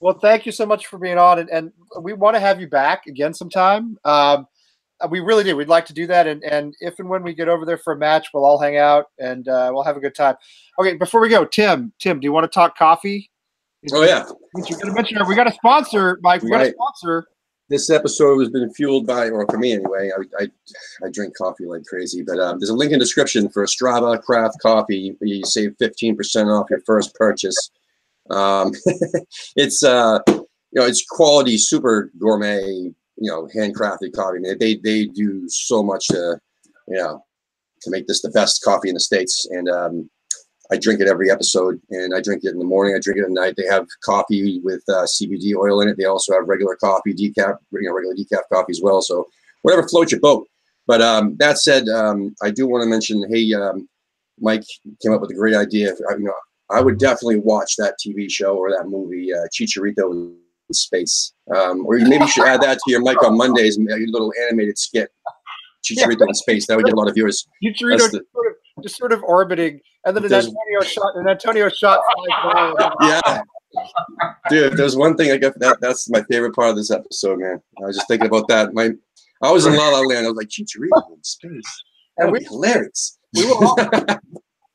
Well, thank you so much for being on, and we want to have you back again sometime. We really do. We'd like to do that, and if and when we get over there for a match, we'll all hang out and we'll have a good time. Okay, before we go, Tim, do you want to talk coffee? Oh yeah, you're going to mention it. We got a sponsor, Mike. We got a sponsor. This episode has been fueled by, or for me anyway, I drink coffee like crazy. But there's a link in the description for Strava Craft Coffee. You save 15% off your first purchase. It's it's quality, super gourmet, handcrafted coffee. They do so much to make this the best coffee in the States. And I drink it every episode, and I drink it in the morning. I drink it at night. They have coffee with CBD oil in it. They also have regular coffee, decaf, regular decaf coffee as well. So whatever floats your boat. But that said, I do want to mention, hey, Mike came up with a great idea. I would definitely watch that TV show or that movie, Chicharito in Space. Or maybe you should add that to your Mike on Mondays, a little animated skit, Chicharito in Space. That would get a lot of viewers. Chicharito just sort of orbiting, and then an Antonio shot. Yeah. Dude, if there's one thing I got, that's my favorite part of this episode, man. I was just thinking about that. I was in La La Land. I was like, Chicharito in Space. That would be hilarious.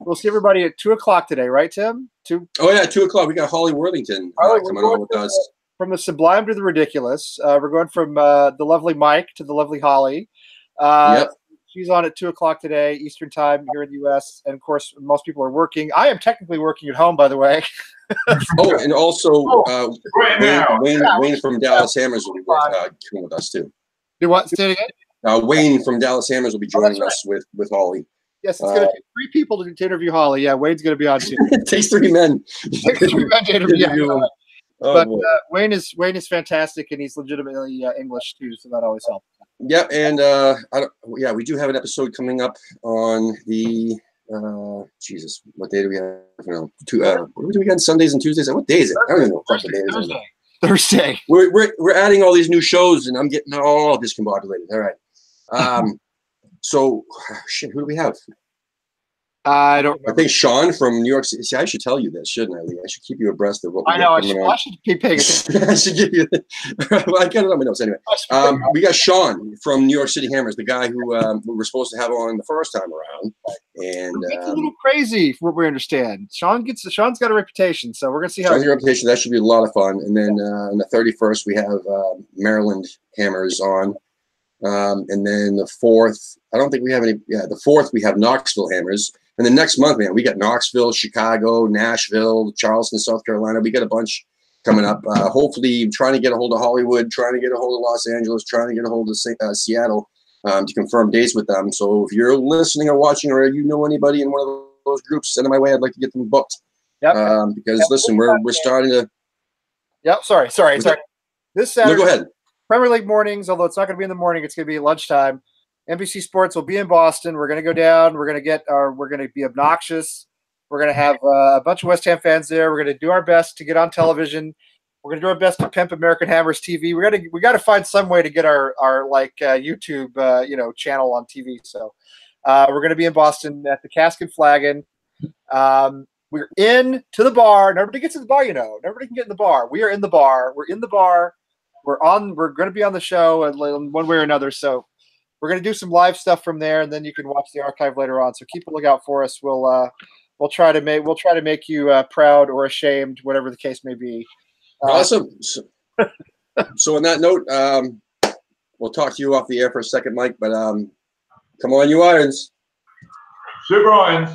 We'll see everybody at 2:00 today, right, Tim? 2. Oh yeah, 2:00. We got Holly Worthington coming on with us. From the sublime to the ridiculous. We're going from the lovely Mike to the lovely Holly. Yep. She's on at 2:00 today, Eastern time here in the U.S. And of course, most people are working. I am technically working at home, by the way. Oh, and also Wayne from Dallas Hammers will be coming with us too. Do what? Say it again. Wayne from Dallas Hammers will be joining us with Holly. Yes, it's going to take 3 people to interview Holly. Yeah, Wayne's going to be on too. It takes 3 men. It takes 3 men to interview him. Oh, but Wayne is fantastic, and he's legitimately English too, so that always helps. Yep, and we do have an episode coming up on the Jesus, what day do we have? What do we got? Sundays and Tuesdays? What day is it? I don't even know what the day is. Thursday. We're adding all these new shows, and I'm getting all discombobulated. All right. So shit, who do we have? I don't remember. I think Sean from New York City. See, I should tell you this, shouldn't I, Lee? I should keep you abreast of what we I know. I should be paying attention. I should give you well, I got it on my notes anyway. We got Sean from New York City Hammers, the guy who we were supposed to have on the first time around. And it's a little crazy from what we understand. Sean's got a reputation, so we're gonna see how Sean's got a reputation. That should be a lot of fun. And then on the 31st we have Maryland Hammers on. And then the 4th, I don't think we have any. Yeah, the 4th we have Knoxville Hammers. And then next month, man, we got Knoxville, Chicago, Nashville, Charleston, South Carolina. We got a bunch coming up. Hopefully, trying to get a hold of Hollywood, trying to get a hold of Los Angeles, trying to get a hold of Seattle to confirm dates with them. So if you're listening or watching, or you know anybody in one of those groups, send them my way. I'd like to get them booked. Yep. Because listen, we're starting to. Yep. Sorry. This Saturday. No, go ahead. Premier League mornings, although it's not going to be in the morning, it's going to be at lunchtime. NBC Sports will be in Boston. We're going to go down. We're going to be obnoxious. We're going to have a bunch of West Ham fans there. We're going to do our best to get on television. We're going to do our best to pimp American Hammers TV. We got to find some way to get our YouTube channel on TV. So we're going to be in Boston at the Cask and Flagon. We're in to the bar. Nobody gets in the bar, Nobody can get in the bar. We are in the bar. We're in the bar. We're going to be on the show in one way or another. So we're going to do some live stuff from there, and then you can watch the archive later on. So keep a lookout for us. We'll try to make you proud or ashamed, whatever the case may be. Awesome. So on that note, we'll talk to you off the air for a second, Mike. But come on, you Irons. Super Irons.